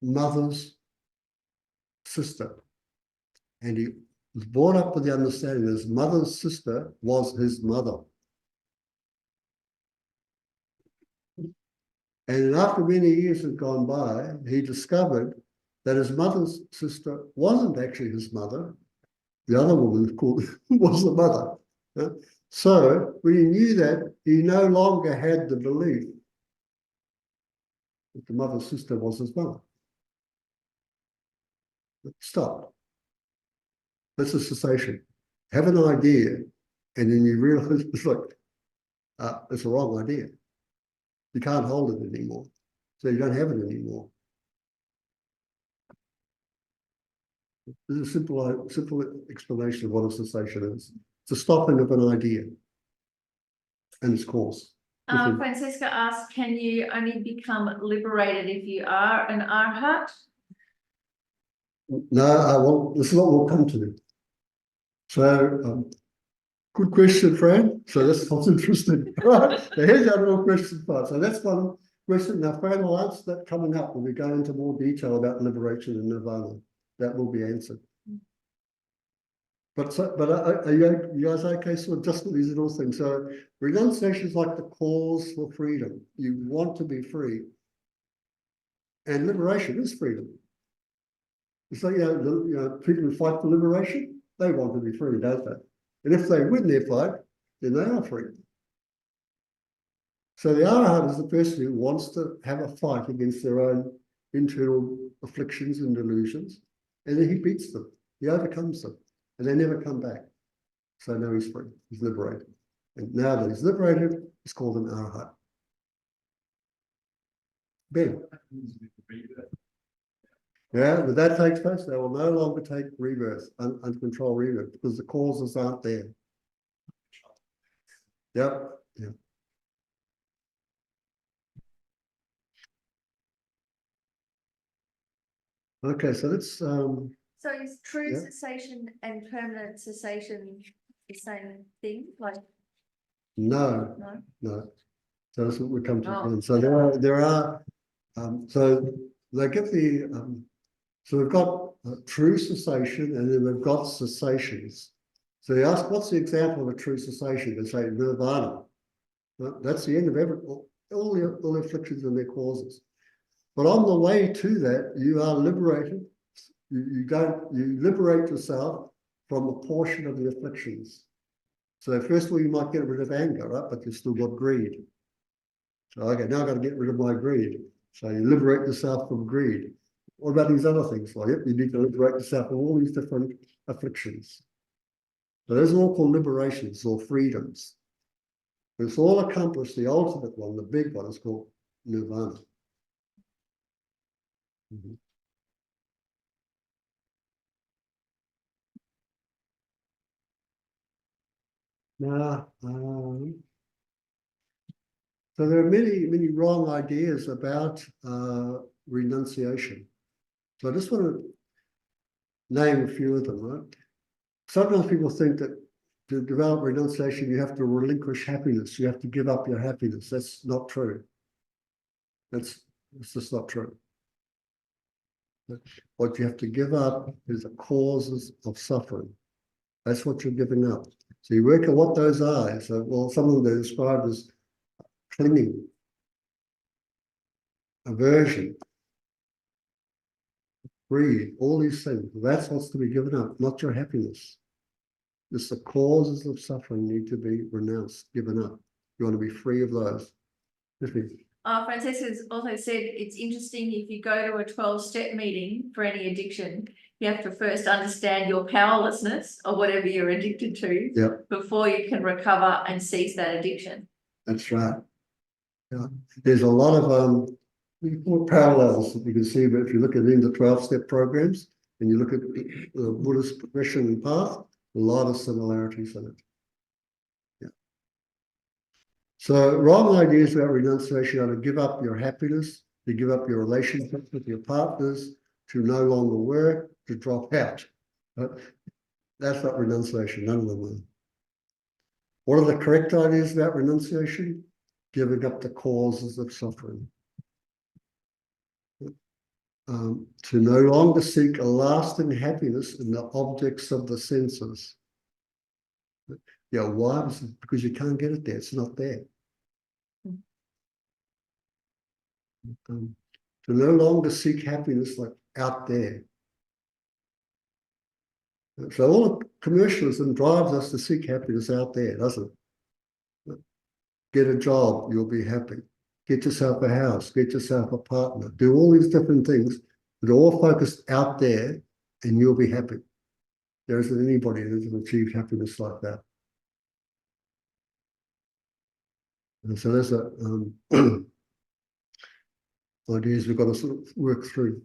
mother's sister, and he was brought up with the understanding that his mother's sister was his mother. And after many years had gone by, he discovered that his mother's sister wasn't actually his mother. The other woman called was the mother. So when he knew that, he no longer had the belief that the mother's sister was his mother. Stop. That's a cessation. Have an idea, and then you realize it's like, it's a wrong idea. You can't hold it anymore. So you don't have it anymore. This is a simple explanation of what a cessation is. It's a stopping of an idea and its cause. Francesca asks, can you only become liberated if you are an arhat? No, this is what we'll come to. So, good question, Fran. So that's what's interesting. Right. So here's our little question part. So that's one question. Now, Fran will answer that coming up when we go into more detail about liberation and nirvana. That will be answered. But are you guys okay? So just with these little things. So renunciation is like the cause for freedom. You want to be free, and liberation is freedom. So people who fight for liberation, they want to be free, don't they? And if they win their fight, then they are free. So the arhat is the person who wants to have a fight against their own internal afflictions and delusions, and then he beats them, he overcomes them, and they never come back. So now he's free, he's liberated. And now that he's liberated, it's called an arhat. Ben. Yeah, but that takes place. They will no longer take rebirth, uncontrolled rebirth, because the causes aren't there. Yep. Yeah. Okay, so let's So is true Yeah. cessation and permanent cessation the same thing? Like, no. no? So that's what we come to. Oh. Again. So there are so they get the so we've got true cessation, and then we've got cessations. So you ask, what's the example of a true cessation? They say nirvana. That's the end of all the afflictions and their causes. But on the way to that, you are liberated. You liberate yourself from a portion of the afflictions. So first of all, you might get rid of anger, right? But you've still got greed. So okay, now I've got to get rid of my greed. So you liberate yourself from greed. What about these other things? Well, yep, you need to liberate yourself from all these different afflictions. So those are all called liberations or freedoms. When it's all accomplished, the ultimate one, the big one, is called nirvana. Mm-hmm. Now, so there are many wrong ideas about renunciation. So I just want to name a few of them, right? Sometimes people think that to develop renunciation, you have to relinquish happiness. You have to give up your happiness. That's not true. It's just not true. What you have to give up is the causes of suffering. That's what you're giving up. So you work out what those are. So, well, some of them they described as clinging, aversion, greed, all these things. That's what's to be given up, not your happiness. It's the causes of suffering need to be renounced, given up. You want to be free of those. Francesca's also said it's interesting if you go to a 12-step meeting for any addiction, you have to first understand your powerlessness or whatever you're addicted to before you can recover and cease that addiction. That's right. Yeah. There's a lot of parallels that you can see, but if you look at the 12-step programs and you look at the Buddhist progression and path, a lot of similarities in it. Yeah. So wrong ideas about renunciation are to give up your happiness, to give up your relationships with your partners, to no longer work, to drop out. That's not renunciation, none of them are. What are the correct ideas about renunciation? Giving up the causes of suffering. to no longer seek a lasting happiness in the objects of the senses. Yeah, why? Because you can't get it there. It's not there. To no longer seek happiness like out there. So all the commercialism drives us to seek happiness out there, doesn't it? Get a job, you'll be happy. Get yourself a house, get yourself a partner. Do all these different things that are all focused out there and you'll be happy. There isn't anybody that has achieved happiness like that. And so there's ideas we've got to sort of work through.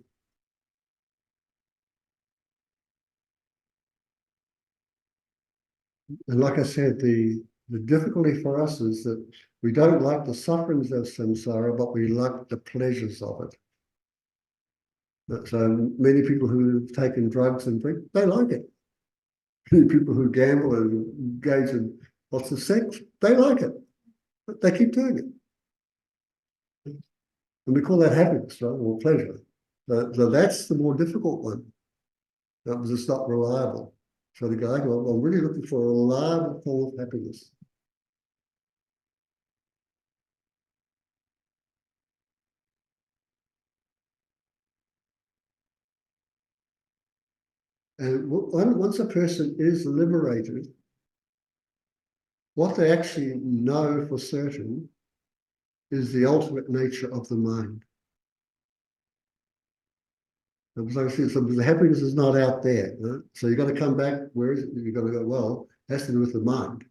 And like I said, the difficulty for us is that we don't like the sufferings of samsara, but we like the pleasures of it. So many people who have taken drugs and drink, they like it. Many people who gamble and engage in lots of sex, they like it. But they keep doing it. And we call that happiness, right, or pleasure. So that's the more difficult one, because it's not reliable. So the guy goes, I'm really looking for a reliable form of happiness. And once a person is liberated, what they actually know for certain is the ultimate nature of the mind. So the happiness is not out there. Right? So you've got to come back. Where is it? You've got to go, well, it has to do with the mind.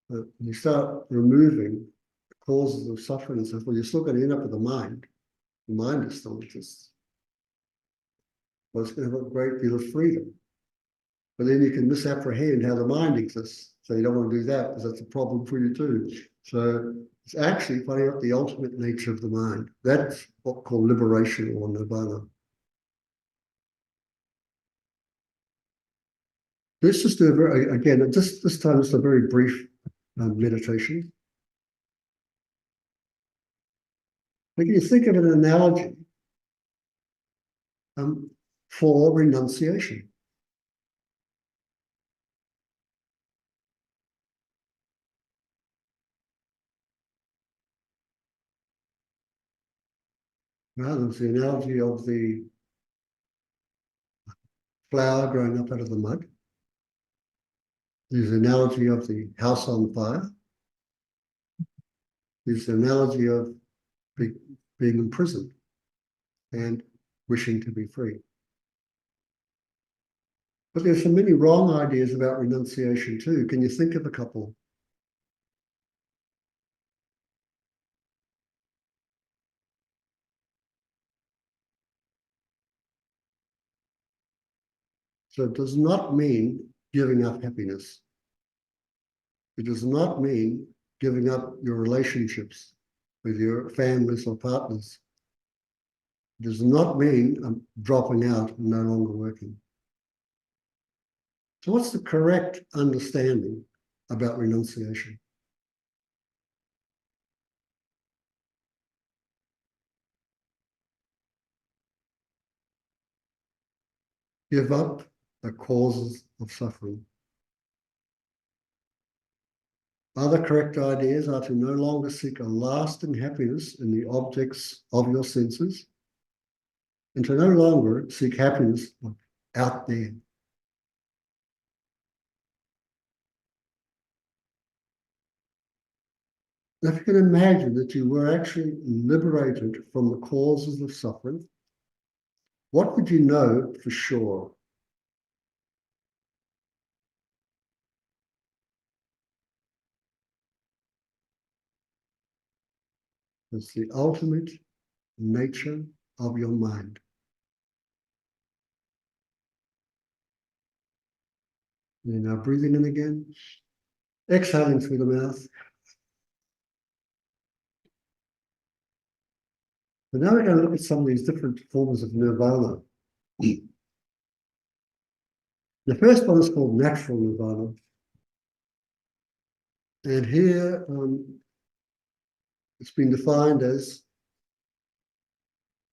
You start removing the causes of suffering and so forth, you're still going to end up with the mind. The mind is still just, well, it's going to have a great deal of freedom. But then you can misapprehend how the mind exists. So you don't want to do that because that's a problem for you too. So it's actually finding out the ultimate nature of the mind. That's what's called liberation or nirvana. Let's just do a very, again, this time it's a very brief meditation. But you think of an analogy for renunciation. There's the analogy of the flower growing up out of the mud. There's the analogy of the house on fire. There's the analogy of being imprisoned and wishing to be free. But there's so many wrong ideas about renunciation too. Can you think of a couple? So it does not mean giving up happiness. It does not mean giving up your relationships with your families or partners. It does not mean dropping out and no longer working. So what's the correct understanding about renunciation? Give up the causes of suffering. Other correct ideas are to no longer seek a lasting happiness in the objects of your senses, and to no longer seek happiness out there. Now, if you can imagine that you were actually liberated from the causes of suffering, what would you know for sure? It's the ultimate nature of your mind. You're now breathing in again, exhaling through the mouth. But now we're going to look at some of these different forms of nirvana. The first one is called natural nirvana. And here it's been defined as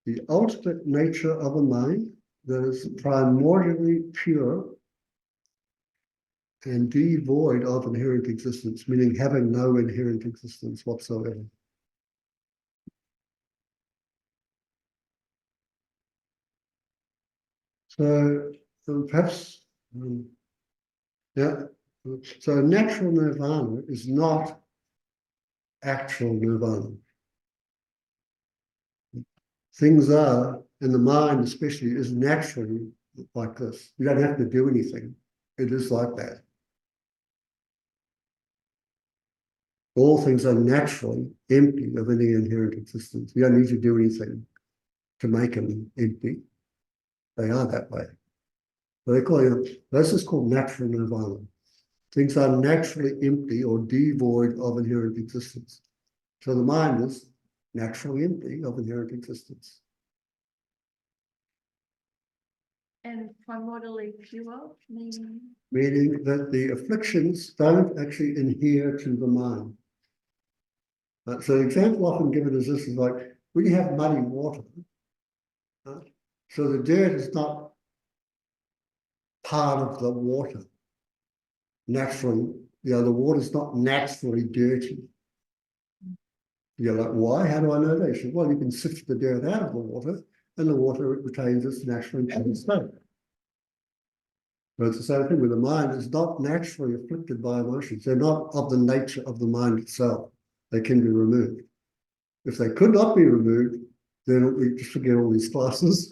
the ultimate nature of a mind that is primordially pure and devoid of inherent existence, meaning having no inherent existence whatsoever. So perhaps, yeah, so natural nirvana is not actual nirvana. Things are, in the mind especially, is naturally like this. You don't have to do anything. It is like that. All things are naturally empty of any inherent existence. You don't need to do anything to make them empty. They are that way. So they call it, this is called natural nirvana. Things are naturally empty or devoid of inherent existence. So the mind is naturally empty of inherent existence. And primordially pure, meaning? Meaning that the afflictions don't actually adhere to the mind. So the example often given is this, is like when you have muddy water, so the dirt is not part of the water. Naturally, the water is not naturally dirty. You're like, why? How do I know that? Well, you can sift the dirt out of the water and the water retains its naturally pure state. But it's the same thing with the mind. It's not naturally afflicted by emotions. They're not of the nature of the mind itself. They can be removed. If they could not be removed, then we just forget all these classes.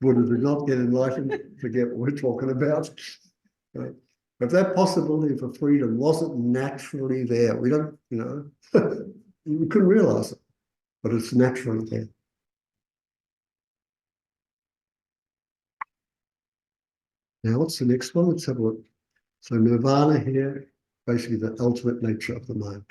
Buddha did not get enlightened, forget what we're talking about. Right? If that possibility for freedom wasn't naturally there, we don't, we couldn't realize it, but it's naturally there. Now, what's the next one? Let's have a look. So nirvana here, basically the ultimate nature of the mind.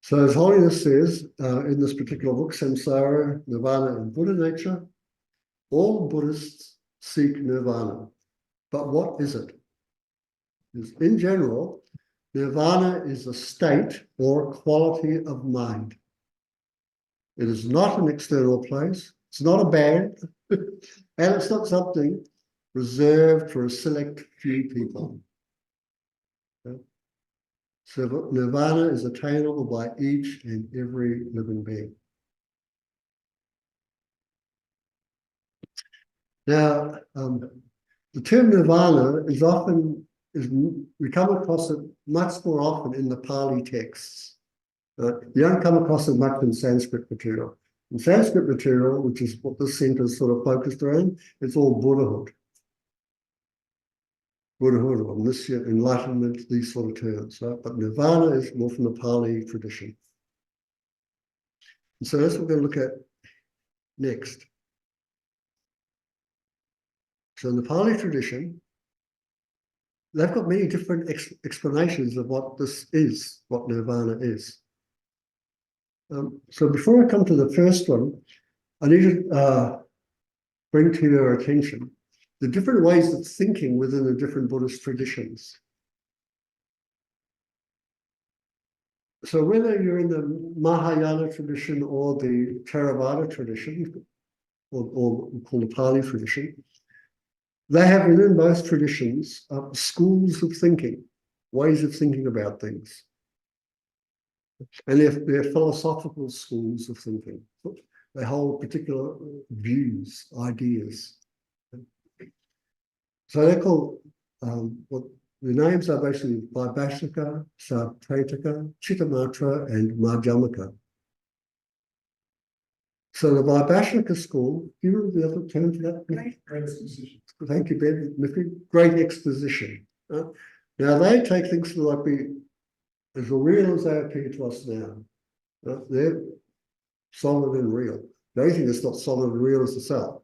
So as Holiness says in this particular book, Samsara, Nirvana, and Buddha Nature, all Buddhists seek nirvana. But what is it? In general, nirvana is a state or quality of mind. It is not an external place. It's not a band. And it's not something reserved for a select few people. Okay? So nirvana is attainable by each and every living being. Now, the term nirvana is we come across it much more often in the Pali texts. You don't come across it much in Sanskrit material. In Sanskrit material, which is what this center is sort of focused around, it's all Buddhahood. Buddhahood, omniscient, enlightenment, these sort of terms. Right? But nirvana is more from the Pali tradition. And so that's what we're going to look at next. So in the Pali tradition, they've got many different explanations of what this is, what nirvana is. So before I come to the first one, I need to bring to your attention the different ways of thinking within the different Buddhist traditions. So whether you're in the Mahayana tradition or the Theravada tradition, or called the Pali tradition, they have within both traditions schools of thinking, ways of thinking about things. And they're philosophical schools of thinking. They hold particular views, ideas. So they're called, what the names are basically Vaibhashika, Sautrantika, Chittamatra, and Madhyamaka. So the Vaibhashika school, do you remember the other term for that? Great exposition. Thank you, Ben. Great exposition. Now they take things like as real as they appear to us now. They're solid and real. The only thing that's not solid and real is the self.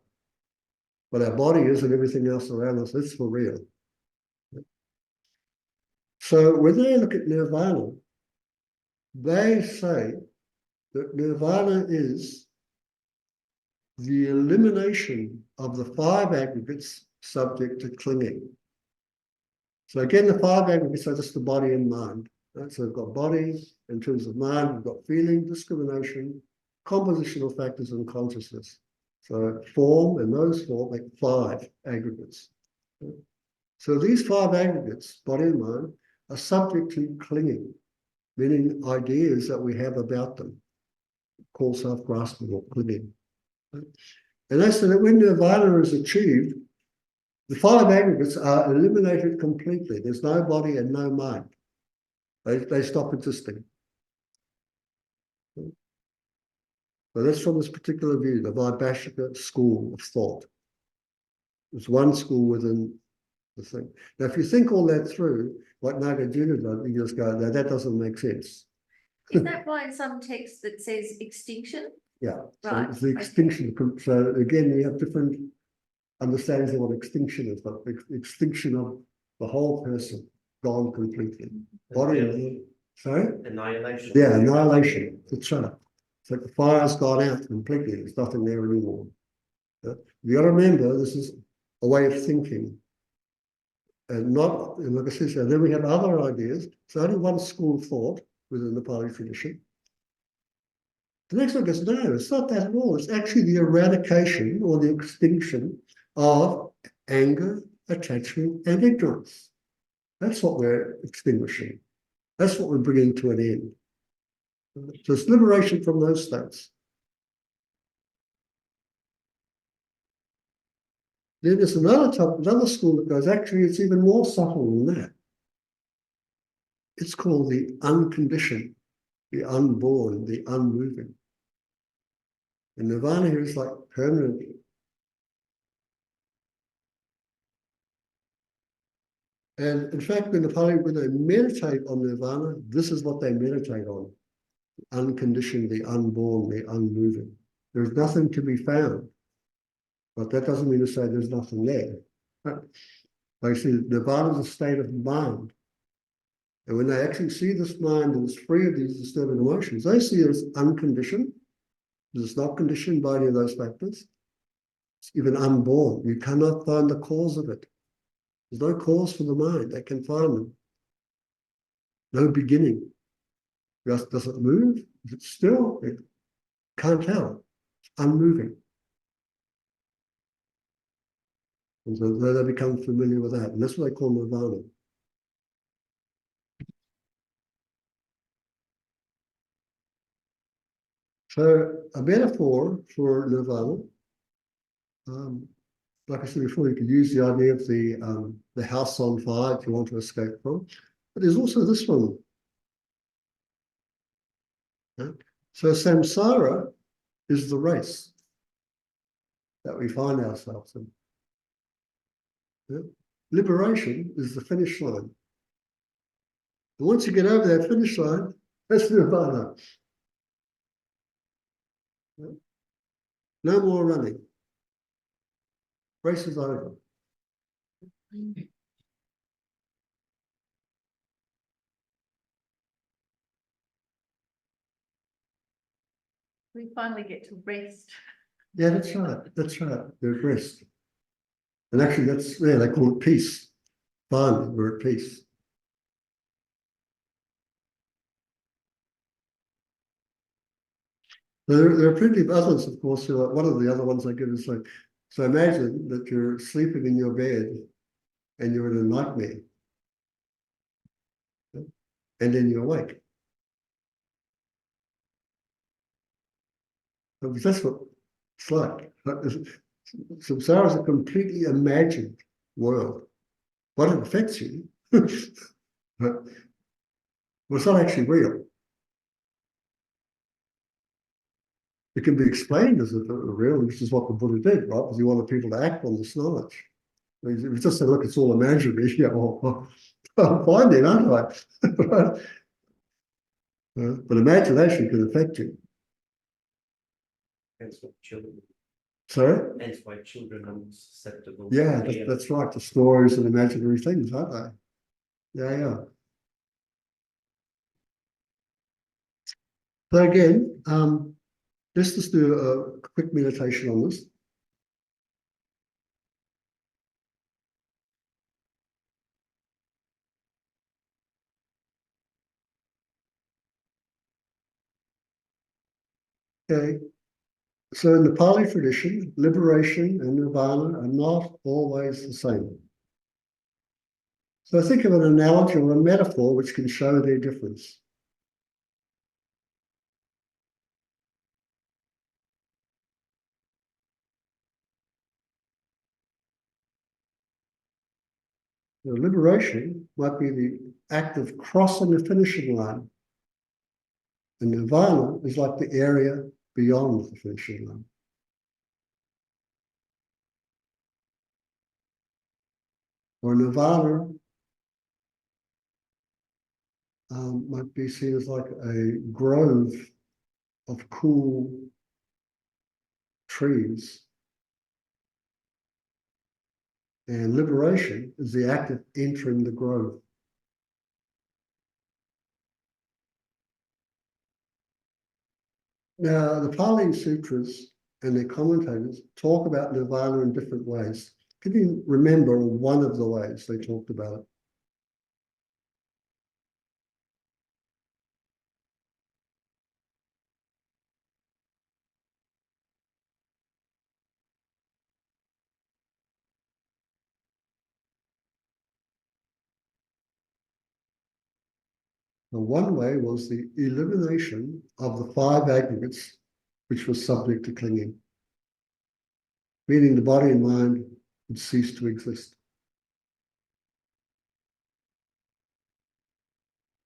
But our body is and everything else around us, it's for real. So when they look at nirvana, they say that nirvana is the elimination of the five aggregates subject to clinging. So again, the five aggregates are just the body and mind. Right? So we've got body, in terms of mind, we've got feeling, discrimination, compositional factors, and consciousness. So form, and those form like 5 aggregates. So these 5 aggregates, body and mind, are subject to clinging, meaning ideas that we have about them, called self-grasping or clinging. And that's so that when nirvana is achieved, the 5 aggregates are eliminated completely. There's no body and no mind. They stop existing. So that's from this particular view, the Vaibhashika school of thought. It's one school within the thing. Now, if you think all that through, like Nagarjuna does, you just go, no, that doesn't make sense. Is that why in some texts that says extinction? Yeah, so Right, it's the okay. extinction. So again, you have different understandings of what extinction is, but extinction of the whole person, gone completely. Body, sorry? Annihilation. Yeah, annihilation. That's right. It's like the fire's gone out completely. There's nothing there anymore. You got to remember, this is a way of thinking. And not, and like I said, so then we have other ideas. It's only one school of thought within the Pali tradition. The next one goes, no, it's not that at all. It's actually the eradication or the extinction of anger, attachment, and ignorance. That's what we're extinguishing. That's what we're bringing to an end. So it's liberation from those states. Then there's another school that goes, actually, it's even more subtle than that. It's called the unconditioned, the unborn, the unmoving. And nirvana here is like permanent. And in fact, when the Pali, when they meditate on nirvana, this is what they meditate on. Unconditioned, the unborn, the unmoving. There's nothing to be found. But that doesn't mean to say there's nothing there. Like I said, nirvana is a state of mind. And when they actually see this mind and it's free of these disturbing emotions, they see it as unconditioned. It's not conditioned by any of those factors. It's even unborn. You cannot find the cause of it. There's no cause for the mind. They can find them. No beginning. Just does it move? Is it still? It can't tell. It's unmoving. And so they become familiar with that. And that's what they call nirvana. So a metaphor for nirvana, like I said before, you could use the idea of the house on fire if you want to escape from. But there's also this one. Yeah? So samsara is the race that we find ourselves in. Yeah? Liberation is the finish line. And once you get over that finish line, that's nirvana. Yeah? No more running. Race is over. We finally get to rest. Yeah, that's right. That's right. There's rest. And actually, that's, yeah, they call it peace. Finally, we're at peace. There are plenty of others, of course. One of the other ones I give is like, so imagine that you're sleeping in your bed and you're in a nightmare. And then you awake. So that's what it's like. Samsara is a completely imagined world. But it affects you. Well, it's not actually real. It can be explained as if it were real, which is what the Buddha did, right? Because he wanted people to act on this knowledge. If you just say, look, it's all imaginary, yeah, well, I'm fine then, aren't I? Right? But imagination can affect you. That's what children. Sorry? That's why children are susceptible. Yeah, that's right. The stories and imaginary things, aren't they? Yeah, yeah. So again, let's just do a quick meditation on this. Okay. So in the Pali tradition, liberation and nirvana are not always the same. So think of an analogy or a metaphor which can show their difference. The liberation might be the act of crossing the finishing line. And nirvana is like the area beyond the finishing line. Or nirvana might be seen as like a grove of cool trees. And liberation is the act of entering the grove. Now, the Pali Sutras and their commentators talk about nirvana in different ways. Can you remember one of the ways they talked about it? The one way was the elimination of the five aggregates which were subject to clinging, meaning the body and mind would cease to exist.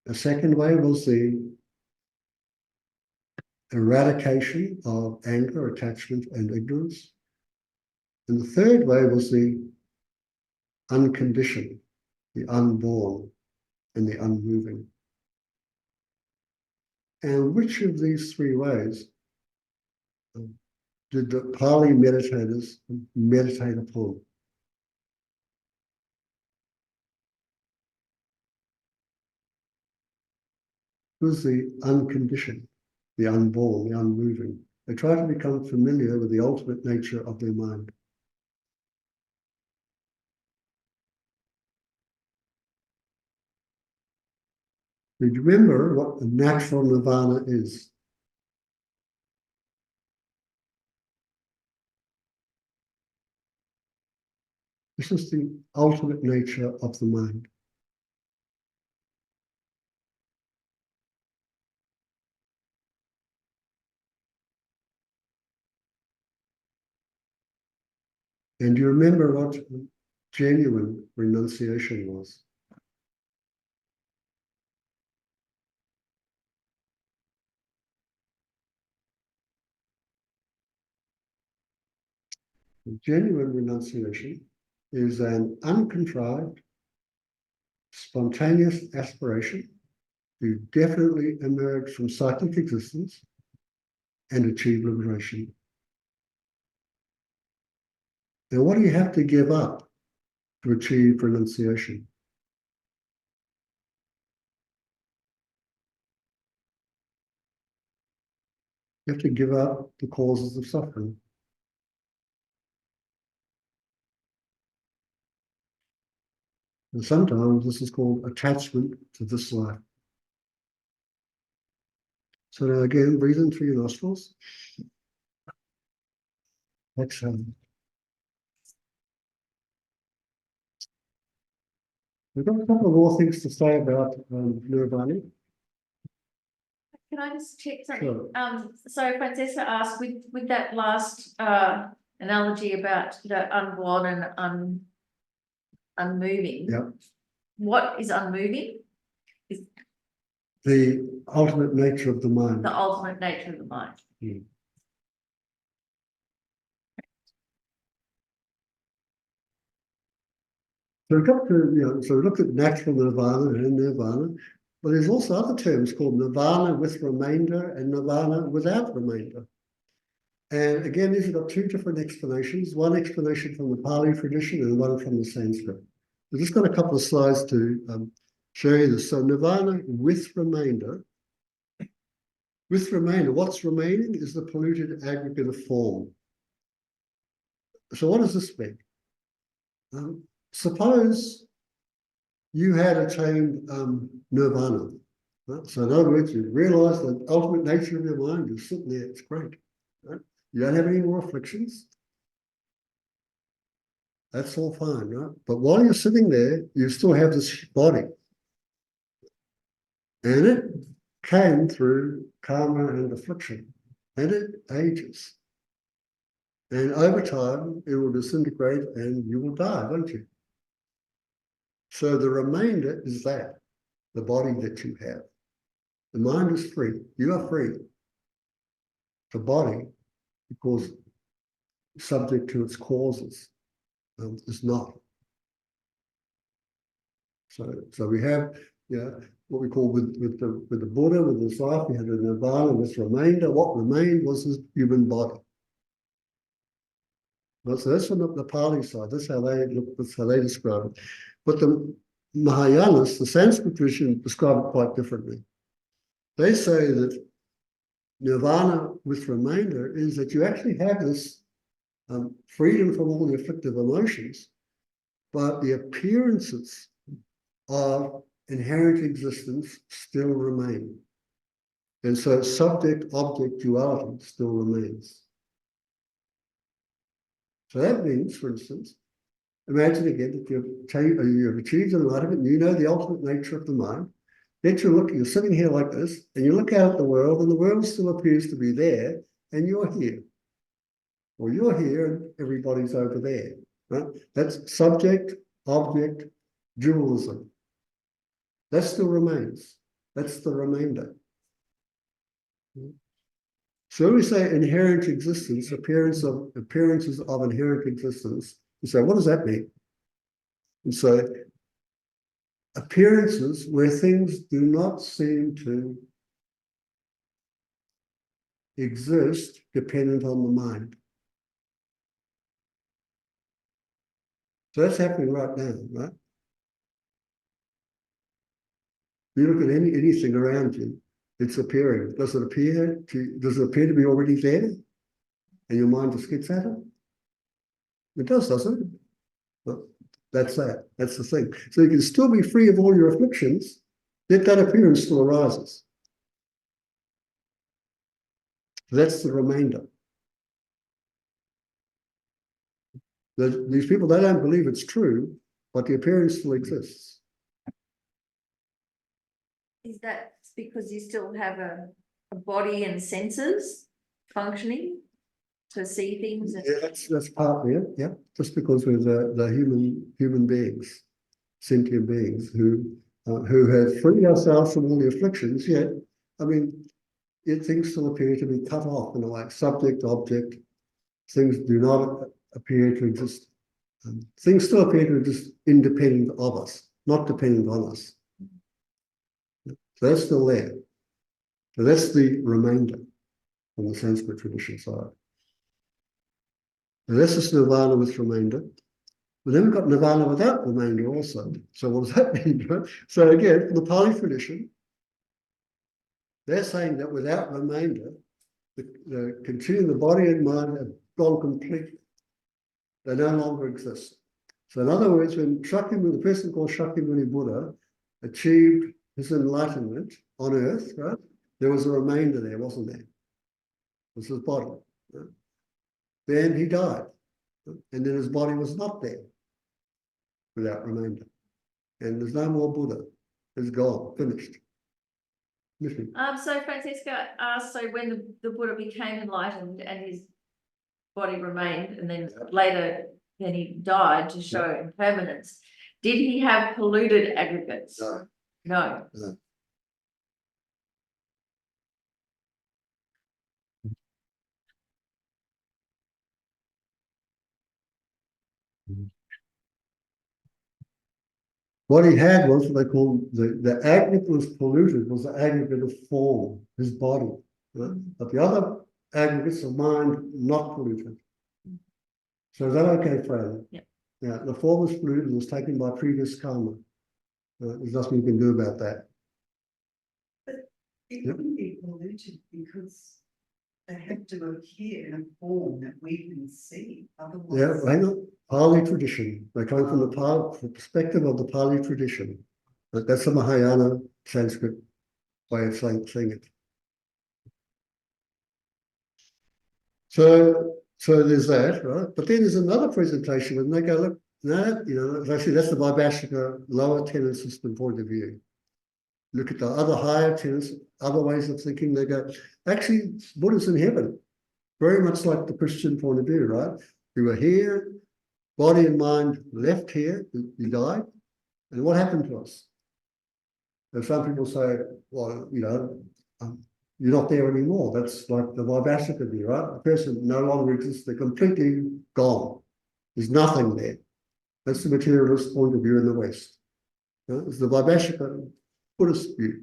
A second way was the eradication of anger, attachment, and ignorance. And the third way was the unconditioned, the unborn, and the unmoving. And which of these three ways did the Pali meditators meditate upon? It was the unconditioned, the unborn, the unmoving. They try to become familiar with the ultimate nature of their mind. Do you remember what the natural nirvana is? This is the ultimate nature of the mind. And you remember what genuine renunciation was? Genuine renunciation is an uncontrived, spontaneous aspiration to definitely emerge from psychic existence and achieve liberation. Now, what do you have to give up to achieve renunciation? You have to give up the causes of suffering. And sometimes this is called attachment to this life. So now again, breathe in through your nostrils. Exhale. We've got a couple more things to say about nirvana. Can I just check something? Sure. So Francesca asked with that last analogy about the unborn and unmoving. Yeah. What is unmoving? The ultimate nature of the mind. The ultimate nature of the mind. So we've got to, so we looked at natural nirvana and nirvana, but there's also other terms called nirvana with remainder and nirvana without remainder. And again, these have got two different explanations, one explanation from the Pali tradition and one from the Sanskrit. We've just got a couple of slides to show you this. So nirvana with remainder. With remainder, what's remaining is the polluted aggregate of form. So what does this mean? Suppose you had attained nirvana. Right? So in other words, you realize the ultimate nature of your mind is sitting there, it's great. Right? You don't have any more afflictions. That's all fine, right? But while you're sitting there, you still have this body. And it came through karma and affliction. And it ages. And over time, it will disintegrate and you will die, won't you? So the remainder is that, the body that you have. The mind is free. You are free. The body, because subject to its causes, is not. So we have, what we call with the Buddha, with his life, we had a nirvana, this remainder. What remained was his human body. Well, so that's from the Pali side. That's how they look. That's how they describe it. But the Mahayanas, the Sanskrit tradition, describe it quite differently. They say that nirvana with remainder is that you actually have this freedom from all the afflictive emotions, but the appearances of inherent existence still remain. And so subject-object duality still remains. So that means, for instance, imagine again that you've achieved enlightenment, you know the ultimate nature of the mind, yet you're sitting here like this, and you look out at the world, and the world still appears to be there, and you're here. Or you're here, and everybody's over there. Right? That's subject-object dualism. That still remains. That's the remainder. So when we say inherent existence, appearances of inherent existence, you say, what does that mean? And so appearances where things do not seem to exist dependent on the mind. So that's happening right now, right? You look at anything around you, it's appearing. Does it appear to be already there? And your mind just gets at it? It does, doesn't it? Well, that's that. That's the thing. So you can still be free of all your afflictions, yet that appearance still arises. That's the remainder. These people, they don't believe it's true, but the appearance still exists. Is that because you still have a body and senses functioning to see things? Yeah, that's partly it. Yeah, just because we're the human beings, sentient beings who have freed ourselves from all the afflictions. Yet, I mean, things still appear to be cut off in a way. Subject, object, things do not appear to exist. Things still appear to exist independent of us, not dependent on us. So that's still there. So that's the remainder on the Sanskrit tradition side. Now this is nirvana with remainder. But then we've got nirvana without remainder also. So what does that mean? Right? So again, for the Pali tradition, they're saying that without remainder, the continuing the body and mind have gone completely. They no longer exist. So in other words, when the person called Shakyamuni Buddha achieved his enlightenment on earth, right? There was a remainder there, wasn't there? It was his body. Right? Then he died. And then his body was not there without remainder. And there's no more Buddha. It's gone, finished. So Francesca asked, so when the Buddha became enlightened and his body remained, and then later then he died to show impermanence, did he have polluted aggregates? No. No. What he had was what they call the aggregate was polluted, was the aggregate of form, his body. Right? But the other aggregates of mind not polluted. So is that okay, Fran? Yeah. Yeah, the form was polluted, was taken by previous karma. There's nothing you can do about that. But it wouldn't be polluted because they have to appear in a form that we can see. Otherwise, Yeah, hang on. Pali tradition. They come from the perspective of the Pali tradition. But that's the Mahayana Sanskrit way of saying it. So there's that, right? But then there's another presentation and they go, look, no, actually that's the Vaibhashika lower tenet system point of view. Look at the other higher tenets, other ways of thinking, they go, actually, Buddha's in heaven. Very much like the Christian point of view, right? We were here, body and mind left here, you died, and what happened to us? And some people say, well, you're not there anymore. That's like the Vaibhashika view, right? The person no longer exists, they're completely gone. There's nothing there. That's the materialist point of view in the West. It's the Vaibhashika Buddhist view.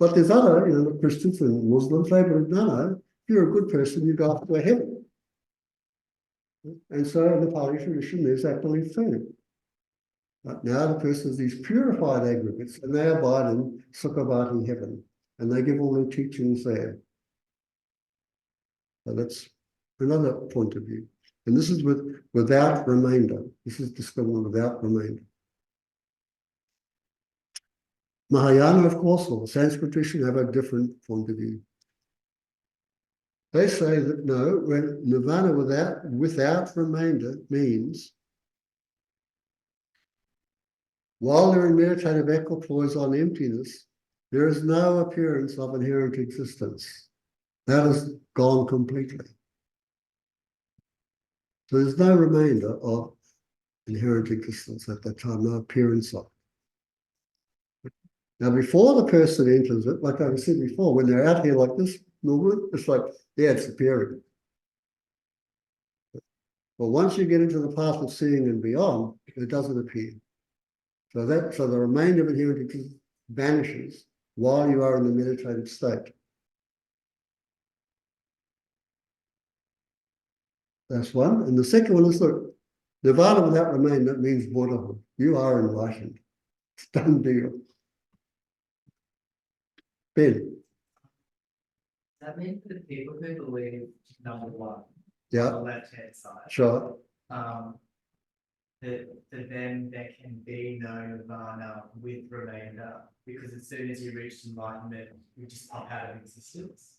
But there's other, Christians and Muslims, they believe, no, if you're a good person, you go up to heaven. And so in the Pali tradition, there's that belief too. But now the person is these purified aggregates, and they abide in Sukhavati heaven, and they give all their teachings there. So that's another point of view. And this is without remainder. This is discovered without remainder. Mahayana, of course, or the Sanskrit tradition have a different point of view. They say that no, when nirvana without remainder means while they're in meditative equipoise on emptiness, there is no appearance of inherent existence. That is gone completely. So there's no remainder of inherent existence at that time, no appearance of it. Now, before the person enters it, like I said before, when they're out here like this, normally, it's like, yeah, it's appearing. But once you get into the path of seeing and beyond, it doesn't appear. So the remainder of inherent existence vanishes while you are in the meditative state. That's one. And the second one is, look, nirvana without remainder means Buddhahood. You are enlightened. It's done deal. Ben. That means for the people who believe number one, Yeah. on the left-hand side, Sure. that for them there can be no nirvana with remainder, because as soon as you reach enlightenment, you just pop out of existence.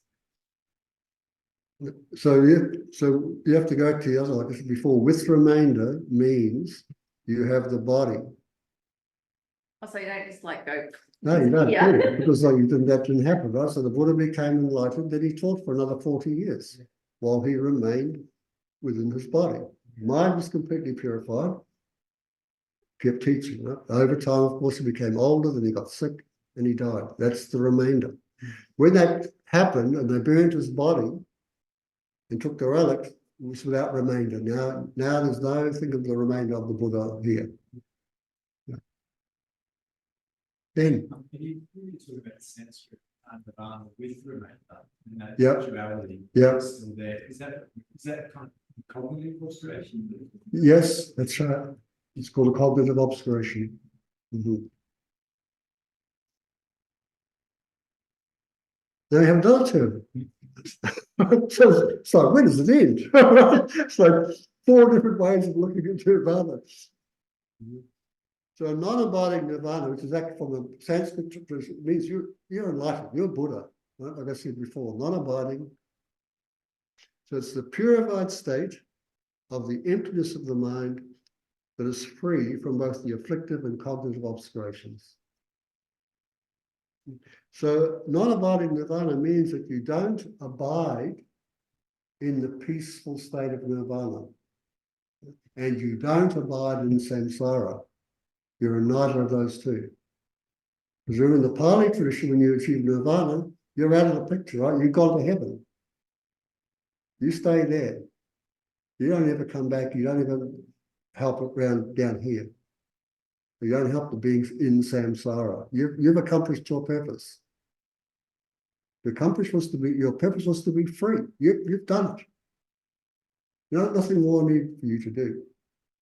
So you have to go to the other, like I said before, with remainder means you have the body. Oh, so you don't just like go. No, you don't, Yeah. do you? Because that didn't happen, right? So the Buddha became enlightened, then he taught for another 40 years while he remained within his body. Mind was completely purified, kept teaching. Right? Over time, of course, he became older, then he got sick and he died. That's the remainder. When that happened and they burned his body and took the relics, it was without remainder. Now there's no thing of the remainder of the Buddha here. Then, Can you talk about Sanskrit nirvana with remainder and that Yep. actuality? Yep. Still there. Is that kind of cognitive frustration? yes, that's right. It's called a cognitive obscuration. Mhm. Then we have another term. So it's like, when does it end? It's like 4 different ways of looking at nirvana. So non-abiding nirvana, which is actually from the Sanskrit tradition, means you're enlightened, you're Buddha, right? Like I said before, non-abiding. So it's the purified state of the emptiness of the mind that is free from both the afflictive and cognitive obscurations. So non-abiding nirvana means that you don't abide in the peaceful state of nirvana, and you don't abide in samsara. You're in neither of those two. Because in the Pali tradition, when you achieve nirvana, you're out of the picture, right? You've gone to heaven. You stay there. You don't ever come back. You don't ever help around down here. You don't help the beings in samsara. You've accomplished your purpose. Your purpose was to be free. You've done it. Nothing more need for you to do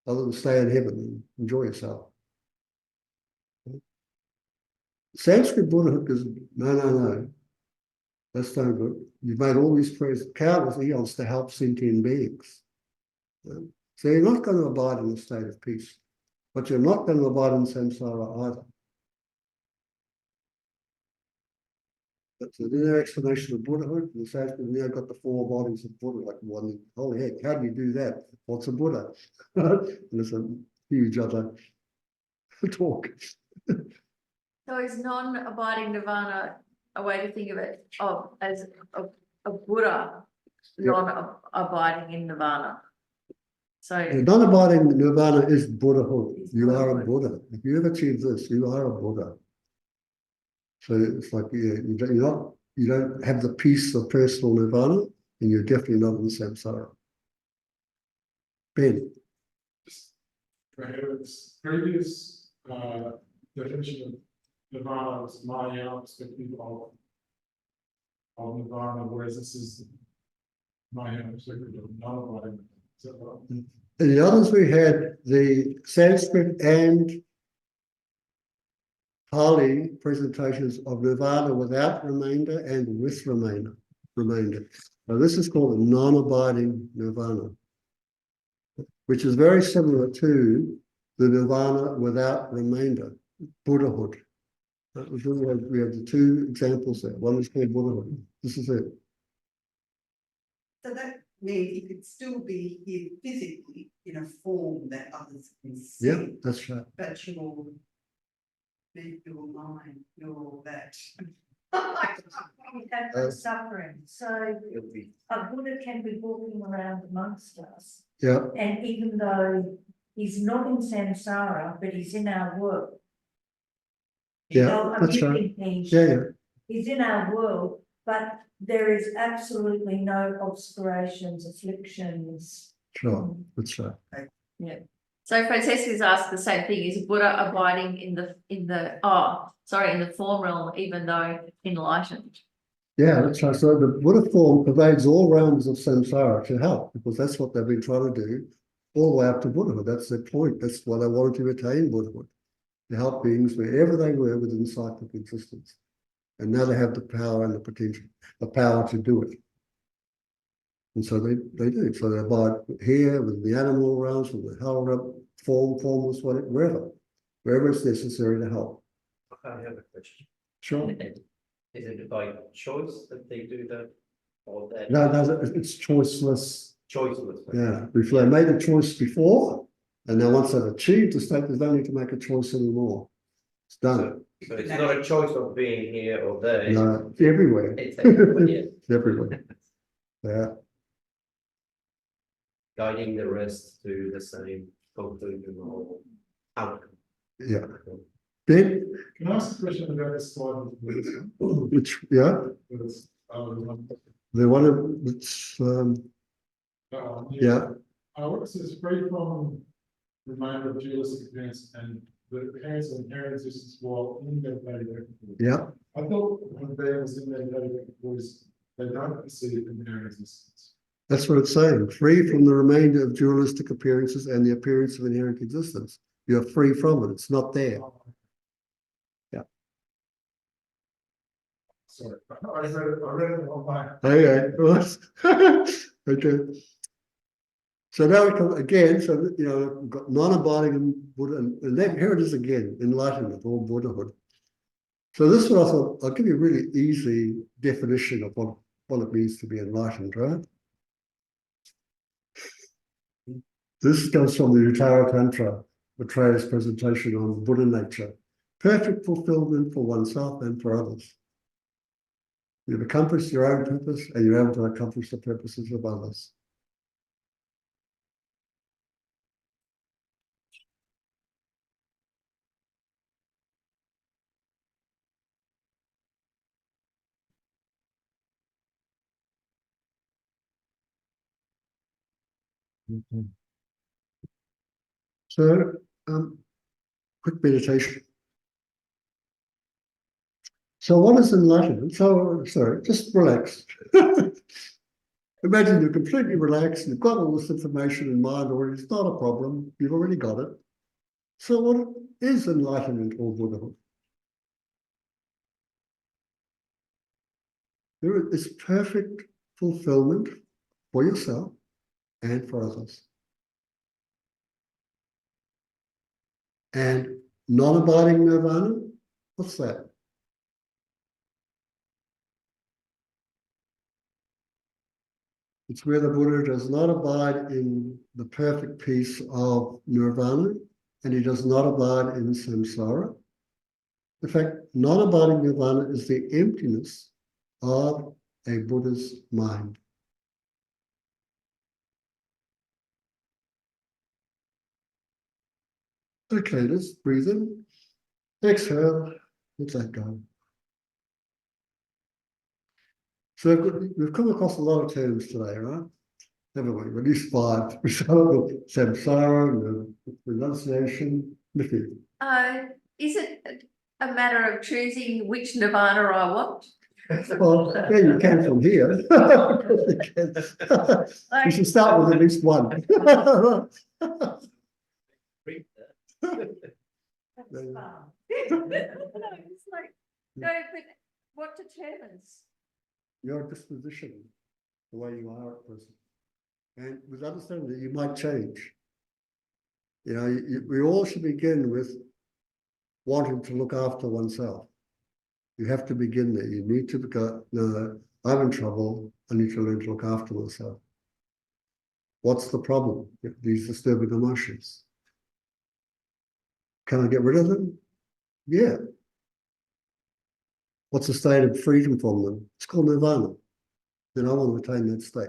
other than stay in heaven and enjoy yourself. Sanskrit Buddhahood goes, no. That's no good. You've made all these prayers, countless eons to help sentient beings. So you're not going to abide in a state of peace, but you're not going to abide in samsara either. So in their explanation of Buddhahood, the Sanskrit now got the four bodies of Buddha, like one, holy heck, how do you do that? What's a Buddha? And it's a huge other talk. So is non-abiding nirvana a way to think of it as a Buddha non-abiding in nirvana? So Non-abiding nirvana is Buddhahood. Is You are a Buddhahood. Buddha. If you have achieved this, you are a Buddha. So it's like you don't have the peace of personal nirvana, and you're definitely not in samsara. Ben. Perhaps previous definition of nirvana was Maya perspective of nirvana, whereas this is Maya perspective of non-abiding. Is that right? In the others, we had the Sanskrit and Pali presentations of nirvana without remainder and with remainder. Now, this is called a non-abiding nirvana, which is very similar to the nirvana without remainder, Buddhahood. We have the two examples there. One is called Buddhahood. This is it. So that means you could still be here physically in a form that others can see. Yeah, that's right. But your mental mind, your that. We have no suffering, so a Buddha can be walking around amongst us, Yeah, and even though he's not in samsara, but he's in our world. yeah, that's right. Yeah. He's in our world, but there is absolutely no obscurations, afflictions. Sure, that's right. So Francesca's asked the same thing, is Buddha abiding in the form realm, even though enlightened? Yeah, that's right. So the Buddha form pervades all realms of samsara to help, because that's what they've been trying to do all the way up to Buddhahood. That's their point. That's why they wanted to attain Buddhahood, to help beings wherever they were within cyclic existence. And now they have the power and the potential, the power to do it. And so they do. So they abide here with the animal realms, with the hell realm, formless, whatever, wherever it's necessary to help. I have a question. Sure. Is it by choice that they do that? Or that? No, it's choiceless. Choiceless. Yeah, if they made a choice before, and now once they've achieved the state, they don't need to make a choice anymore. It's done. So it's not a choice of being here or there. No, it's everywhere. It's everywhere, yeah. It's everywhere. Yeah. Guiding the rest to the same conclusion or outcome. Yeah. Ben, Can I ask a question about this slide? with Buddhism? which, yeah, Because, the one of, it's, yeah, what it says, free from remainder of dualistic events and the appearance of inherent existence while in their daily record. yeah, I thought when there was in their daily record was they don't perceive inherent existence. that's what it's saying. Free from the remainder of dualistic appearances and the appearance of inherent existence. You're free from it. It's not there. Yeah. Sorry, I read it online. Okay. Okay. So now we come again. So, we've got non-abiding and Buddha, and then here it is again, enlightenment or Buddhahood. So this one I thought I'll give you a really easy definition of what it means to be enlightened, right? This comes from the Uttara Tantra, Maitreya's presentation on Buddha nature. Perfect fulfillment for oneself and for others. You've accomplished your own purpose and you're able to accomplish the purposes of others. So, quick meditation. So what is enlightenment? So, sorry, just relax. Imagine you're completely relaxed, you've got all this information in mind already, it's not a problem, you've already got it. So what is enlightenment or Buddhahood? There is perfect fulfillment for yourself and for others. And non-abiding nirvana, what's that? It's where the Buddha does not abide in the perfect peace of nirvana, and he does not abide in samsara. In fact, non-abiding nirvana is the emptiness of a Buddha's mind. Okay, let's breathe in, exhale, let that go. So we've come across a lot of terms today, right? Haven't we? At least 5. We started with samsara, renunciation, mythic. Is it a matter of choosing which nirvana I want? Well, yeah, you can from here. Of course you can. You should start with at least one. That's fun. No, it's like, no, but what determines? Your disposition, the way you are at present. And with understanding that you might change. You know, we all should begin with wanting to look after oneself. You have to begin there. You need to go, no, I'm in trouble. I need to learn to look after myself. What's the problem with these disturbing emotions? Can I get rid of them? Yeah. What's the state of freedom from them? It's called nirvana. Then I want to attain that state.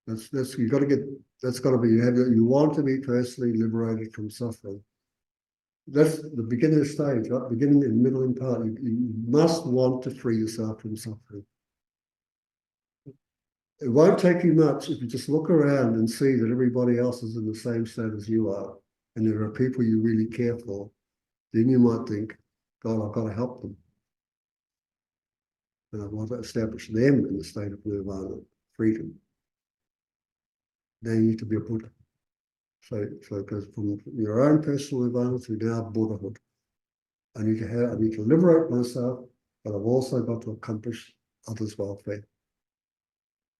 That's you've got to get. That's got to be. You want to be personally liberated from suffering. That's the beginning stage, right? Beginning and middle and part. You must want to free yourself from suffering. It won't take you much if you just look around and see that everybody else is in the same state as you are, and there are people you really care for. Then you might think, God, I've got to help them. And I want to establish them in the state of nirvana, freedom. They need to be a Buddha. So it goes from your own personal nirvana to now Buddhahood. I need to liberate myself, but I've also got to accomplish others' welfare.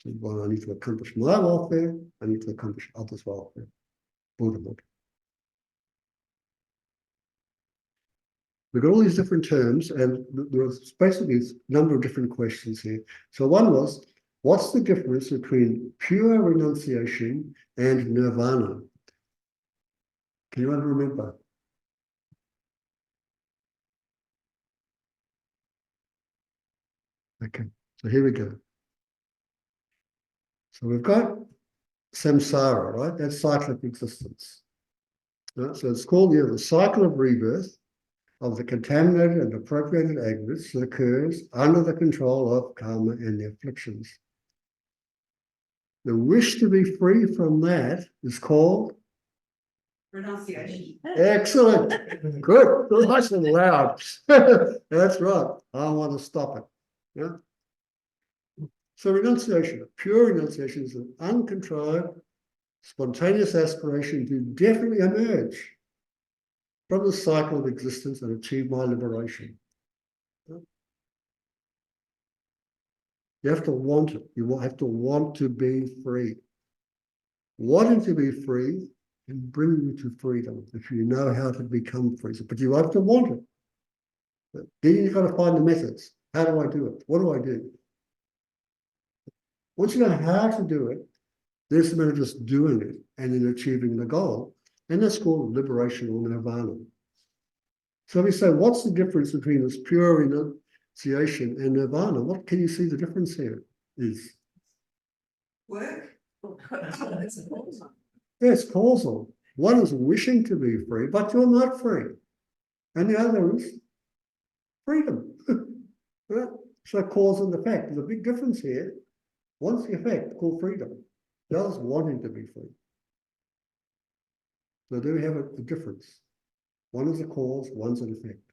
So while I need to accomplish my welfare, I need to accomplish others' welfare. Buddhahood. We've got all these different terms, and there's basically a number of different questions here. So one was, what's the difference between pure renunciation and nirvana? Can you remember? Okay, so here we go. So we've got samsara, right? That's cyclic existence. Right? So it's called the cycle of rebirth of the contaminated and appropriated aggregates that occurs under the control of karma and the afflictions. The wish to be free from that is called Renunciation. excellent. Good. Nice and loud. That's right. I want to stop it. Yeah. So renunciation, pure renunciation, is an uncontrolled, spontaneous aspiration to definitely emerge from the cycle of existence and achieve my liberation. You have to want it. You have to want to be free. Wanting to be free can bring you to freedom if you know how to become free. But you have to want it. Then you've got to find the methods. How do I do it? What do I do? Once you know how to do it, there's a matter of just doing it and then achieving the goal. And that's called liberation or nirvana. So we say, what's the difference between this pure renunciation and nirvana? What can you see the difference here is? Work. Yes, causal. One is wishing to be free, but you're not free. And the other is freedom. Right? So cause and effect. There's a big difference here. One's the effect, called freedom. The other's wanting to be free. So there we have a difference. One is a cause, one's an effect.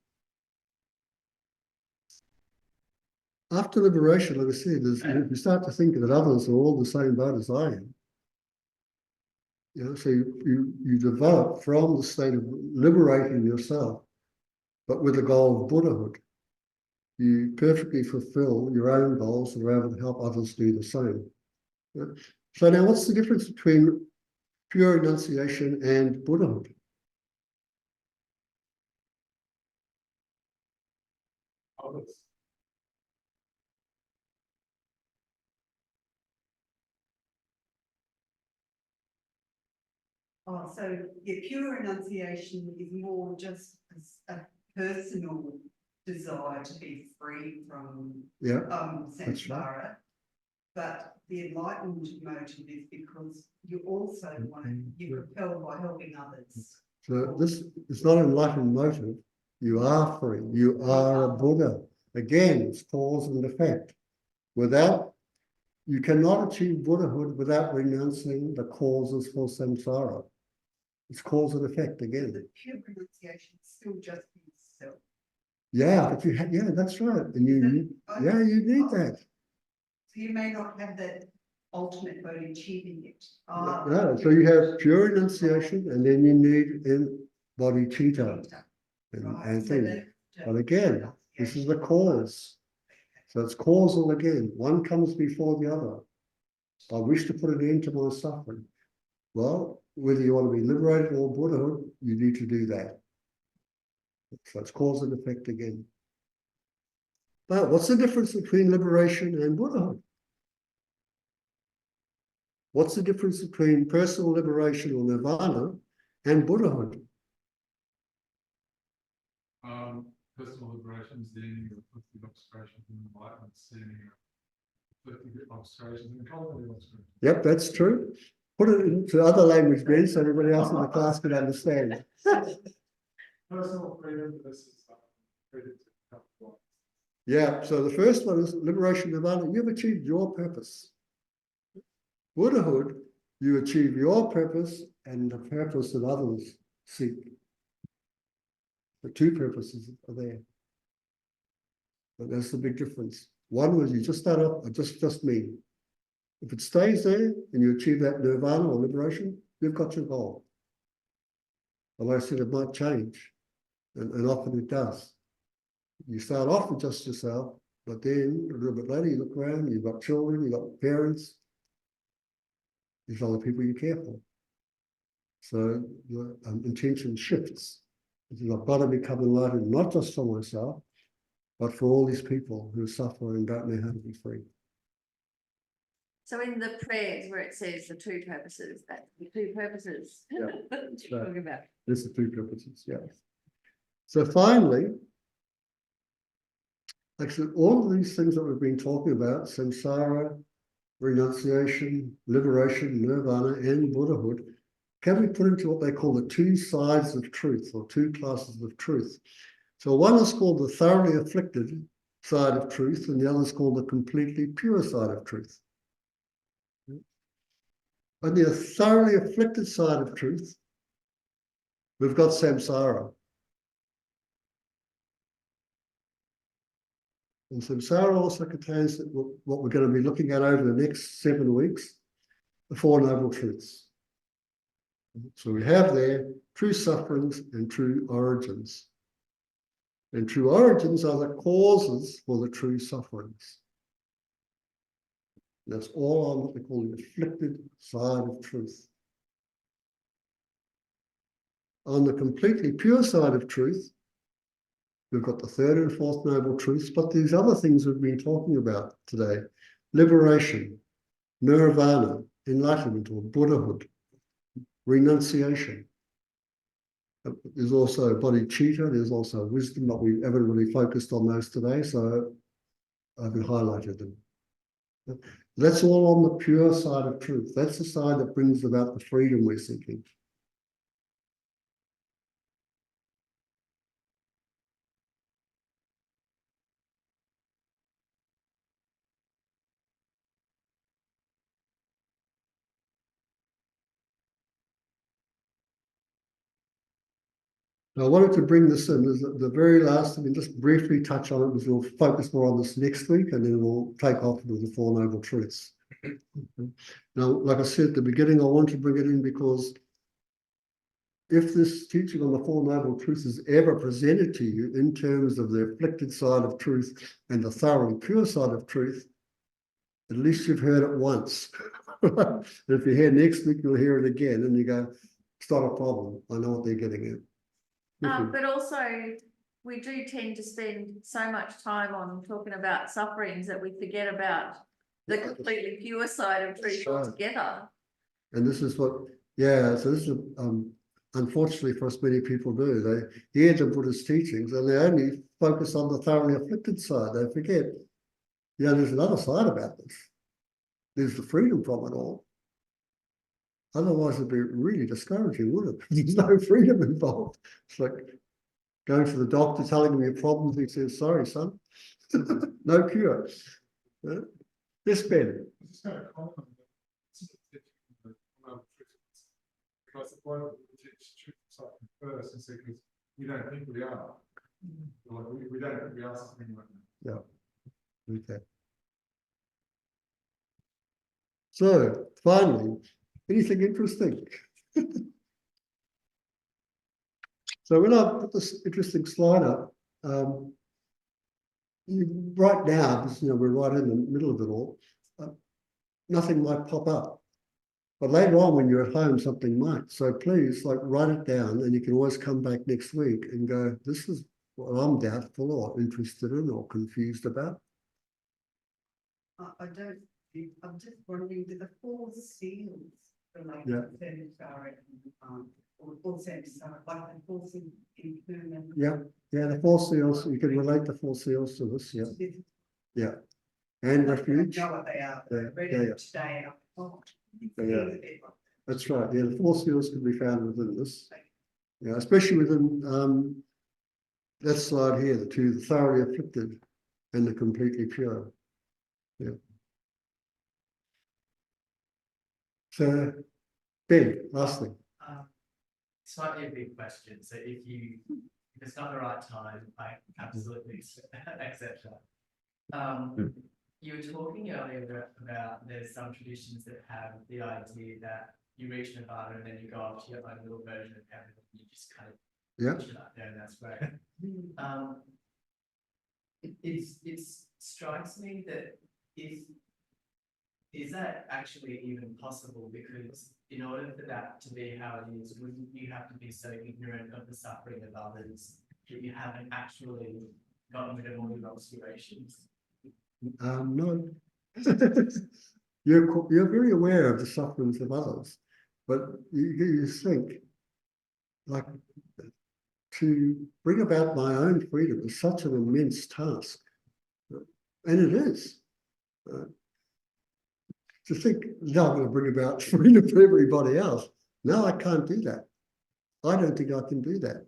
After liberation, like I said, if you start to think that others are all the same boat as I am, so you develop from the state of liberating yourself, but with the goal of Buddhahood. You perfectly fulfill your own goals and are able to help others do the same. Yeah? So now what's the difference between pure renunciation and Buddhahood? Others. Oh, so your pure renunciation is more just a personal desire to be free from Yeah, samsara. But the enlightened motive is because you also want to, you're propelled by helping others. so this is not enlightened motive. You are free. You are a Buddha. Again, it's cause and effect. You cannot achieve Buddhahood without renouncing the causes for samsara. It's cause and effect again. The pure renunciation still just means self. Yeah, but yeah, that's right. And you need that. So you may not have that ultimate bodhicitta yet. No, so you have pure renunciation and then you need bodhicitta and things. But again, this is the cause. So it's causal again. One comes before the other. I wish to put an end to my suffering. Well, whether you want to be liberated or Buddhahood, you need to do that. So it's cause and effect again. But what's the difference between liberation and Buddhahood? What's the difference between personal liberation or nirvana and Buddhahood? Personal liberation is dealing with afflictive obstructions and enlightenment, seeing afflictive obstructions and cognitive obstructions. Yep, that's true. Put it into other language, Ben, so everybody else in the class can understand. Personal freedom versus freedom to help life. Yeah, so the first one is liberation nirvana. You've achieved your purpose. Buddhahood, you achieve your purpose and the purpose that others seek. The two purposes are there. But that's the big difference. One was you just start up, just me. If it stays there and you achieve that nirvana or liberation, you've got your goal. Although I said it might change, and often it does. You start off with just yourself, but then a little bit later you look around, you've got children, you've got parents, these are the people you care for. So your intention shifts. I've got to become enlightened, not just for myself, but for all these people who suffer and don't know how to be free. So in the prayers where it says the two purposes, that's the two purposes. Yeah, What you're talking about. There's the two purposes, yeah. So finally, actually, all of these things that we've been talking about, samsara, renunciation, liberation, nirvana, and Buddhahood, can be put into what they call the two sides of truth, or two classes of truth. So one is called the thoroughly afflicted side of truth, and the other is called the completely pure side of truth. On the thoroughly afflicted side of truth, we've got samsara. And samsara also contains what we're going to be looking at over the next 7 weeks, the Four Noble Truths. So we have there true sufferings and true origins. And true origins are the causes for the true sufferings. That's all on what they call the afflicted side of truth. On the completely pure side of truth, we've got the third and fourth noble truths, but these other things we've been talking about today: liberation, nirvana, enlightenment or Buddhahood, renunciation. There's also bodhicitta, there's also wisdom, but we haven't really focused on those today, so I haven't highlighted them. That's all on the pure side of truth. That's the side that brings about the freedom we're seeking. Now, I wanted to bring this in as the very last thing and just briefly touch on it, because we'll focus more on this next week and then we'll take off with the Four Noble Truths. Now, like I said at the beginning, I want to bring it in because if this teaching on the Four Noble Truths is ever presented to you in terms of the afflicted side of truth and the thoroughly pure side of truth, at least you've heard it once. If you're here next week, you'll hear it again and you go, it's not a problem. I know what they're getting at. But also, we do tend to spend so much time on talking about sufferings that we forget about the completely pure side of truth Right. altogether. And this is what Yeah, so this is unfortunately for us, many people do. They hear the Buddhist teachings and they only focus on the thoroughly afflicted side. They forget, there's another side about this. There's the freedom from it all. Otherwise, it'd be really discouraging, wouldn't it? There's no freedom involved. It's like going to the doctor, telling him your problems. He says, "Sorry, son, no cure." Yes, Ben. I'm just going to comment on that. Because the point of the teach truth suffering first is because we don't think we are. Like we don't think we are something like that. Yeah. Okay. So finally, anything interesting? So when I put this interesting slide up, right now, because we're right in the middle of it all, nothing might pop up. But later on, when you're at home, something might. So please, write it down, and you can always come back next week and go, this is what I'm doubtful or interested in or confused about. I don't, I'm just wondering, do the 4 seals relate Yeah. to Samsara or Samsara, like the 4 seals impermanent? Yeah, the 4 seals, you can relate the 4 seals to this, yeah. And refuge. I know what they are, Yeah, but I read yeah, it today and I thought. Yeah. That's right. Yeah, the 4 seals can be found within this. Yeah, especially within that slide here, the thoroughly afflicted and the completely pure. Yeah. So, Ben, last thing. Slightly a big question. So if it's not the right time, I absolutely accept that. You were talking earlier about there's some traditions that have the idea that you reach Nirvana and then you go off to your own little version of heaven and you just kind of chill out there, and that's great. It strikes me that is that actually even possible? Because in order for that to be how it is, wouldn't you have to be so ignorant of the suffering of others that you haven't actually gotten rid of all your obscurations? No. You're very aware of the sufferings of others, but you think, to bring about my own freedom is such an immense task. And it is. To think, no, I'm going to bring about freedom for everybody else. No, I can't do that. I don't think I can do that.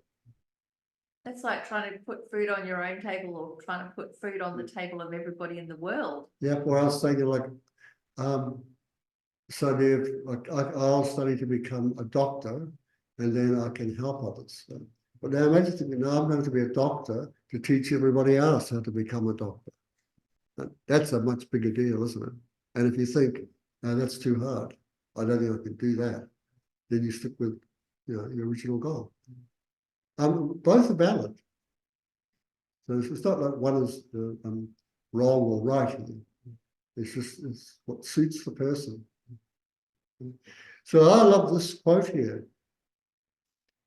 That's like trying to put food on your own table or trying to put food on the table of everybody in the world. Yeah, well, I was thinking I'll study to become a doctor and then I can help others. But now imagine thinking, no, I'm going to be a doctor to teach everybody else how to become a doctor. That's a much bigger deal, isn't it? And if you think, no, that's too hard, I don't think I can do that, then you stick with your original goal. Both are valid. So it's not like one is wrong or right. It's what suits the person. So I love this quote here.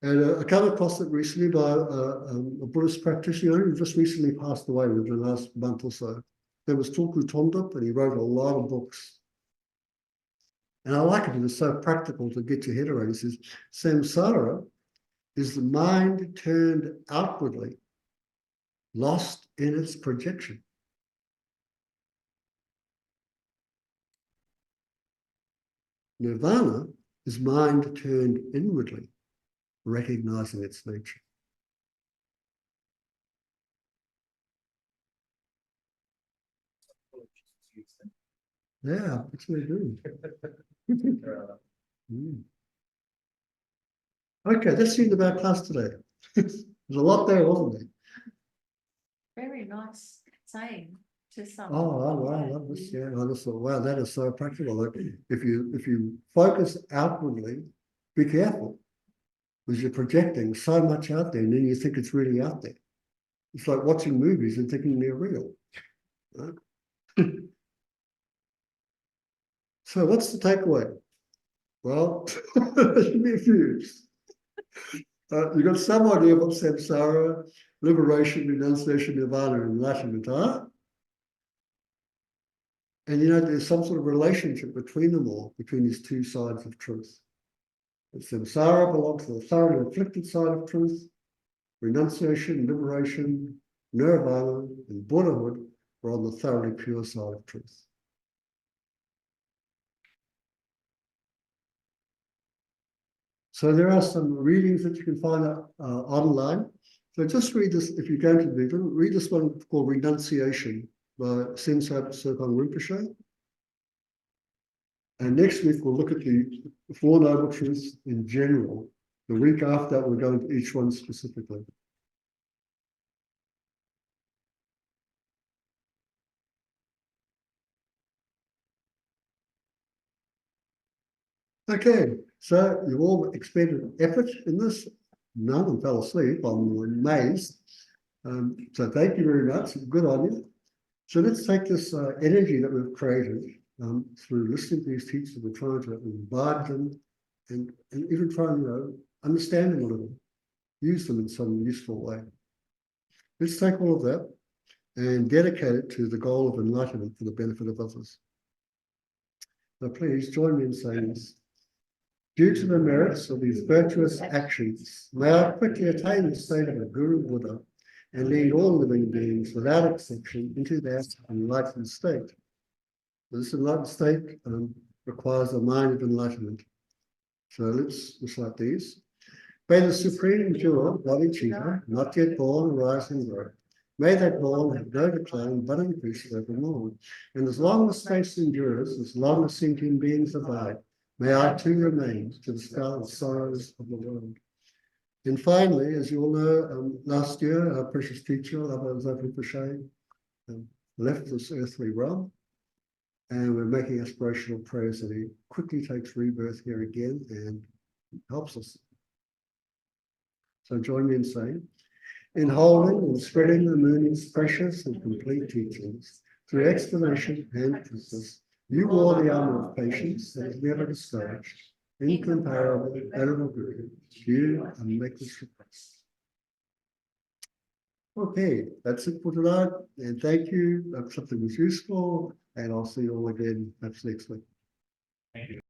And I came across it recently by a Buddhist practitioner who just recently passed away within the last month or so. There was Tulku Thondup, and he wrote a lot of books. And I like it, it's so practical to get your head around. He says, samsara is the mind turned outwardly, lost in its projection. Nirvana is mind turned inwardly, recognizing its nature. Yeah, that's what I do. Okay, that's the end of our class today. There's a lot there, wasn't there? Very nice saying to some. Oh, I love this. Yeah, I just thought, wow, that is so practical. Like, if you focus outwardly, be careful, because you're projecting so much out there, and then you think it's really out there. It's like watching movies and thinking they're real. Right? So, what's the takeaway? Well, there should be a few. You've got some idea of what samsara, liberation, renunciation, nirvana in Latin are. And there's some sort of relationship between them all, between these two sides of truth. Samsara belongs to the thoroughly afflicted side of truth. Renunciation, liberation, Nirvana, and Buddhahood are on the thoroughly pure side of truth. So there are some readings that you can find out online. So just read this, if you're going to read them, read this one called Renunciation by Samsara and Nirvana. And next week we'll look at the Four Noble Truths in general. The week after that, we're going to each one specifically. Okay, so you all expended effort in this. None of them fell asleep. I'm amazed. So thank you very much. Good on you. So let's take this energy that we've created through listening to these teachers. We're trying to imbibe them and even try and understand them a little, use them in some useful way. Let's take all of that and dedicate it to the goal of enlightenment for the benefit of others. So please join me in saying this. Due to the merits of these virtuous actions, may I quickly attain the state of a Guru Buddha and lead all living beings without exception into that enlightened state. This enlightened state requires a mind of enlightenment. So let's recite these. May the supreme endure, bodhicitta, not yet born, arise and grow. May that born have no decline, but increase evermore. And as long as space endures, as long as sentient beings abide, may I too remain to dispel the sorrows of the world. And finally, as you all know, last year, our precious teacher, Abba Rinpoche, left this earthly realm. And we're making aspirational prayers that he quickly takes rebirth here again and helps us. So join me in saying, in holding and spreading the Mooni's precious and complete teachings, through explanation and emphasis, you wore the armor of patience that is never discouraged, incomparable, venerable Guru, you unmakeless request. Okay, that's it for tonight, and thank you. I hope something was useful, and I'll see you all again perhaps next week.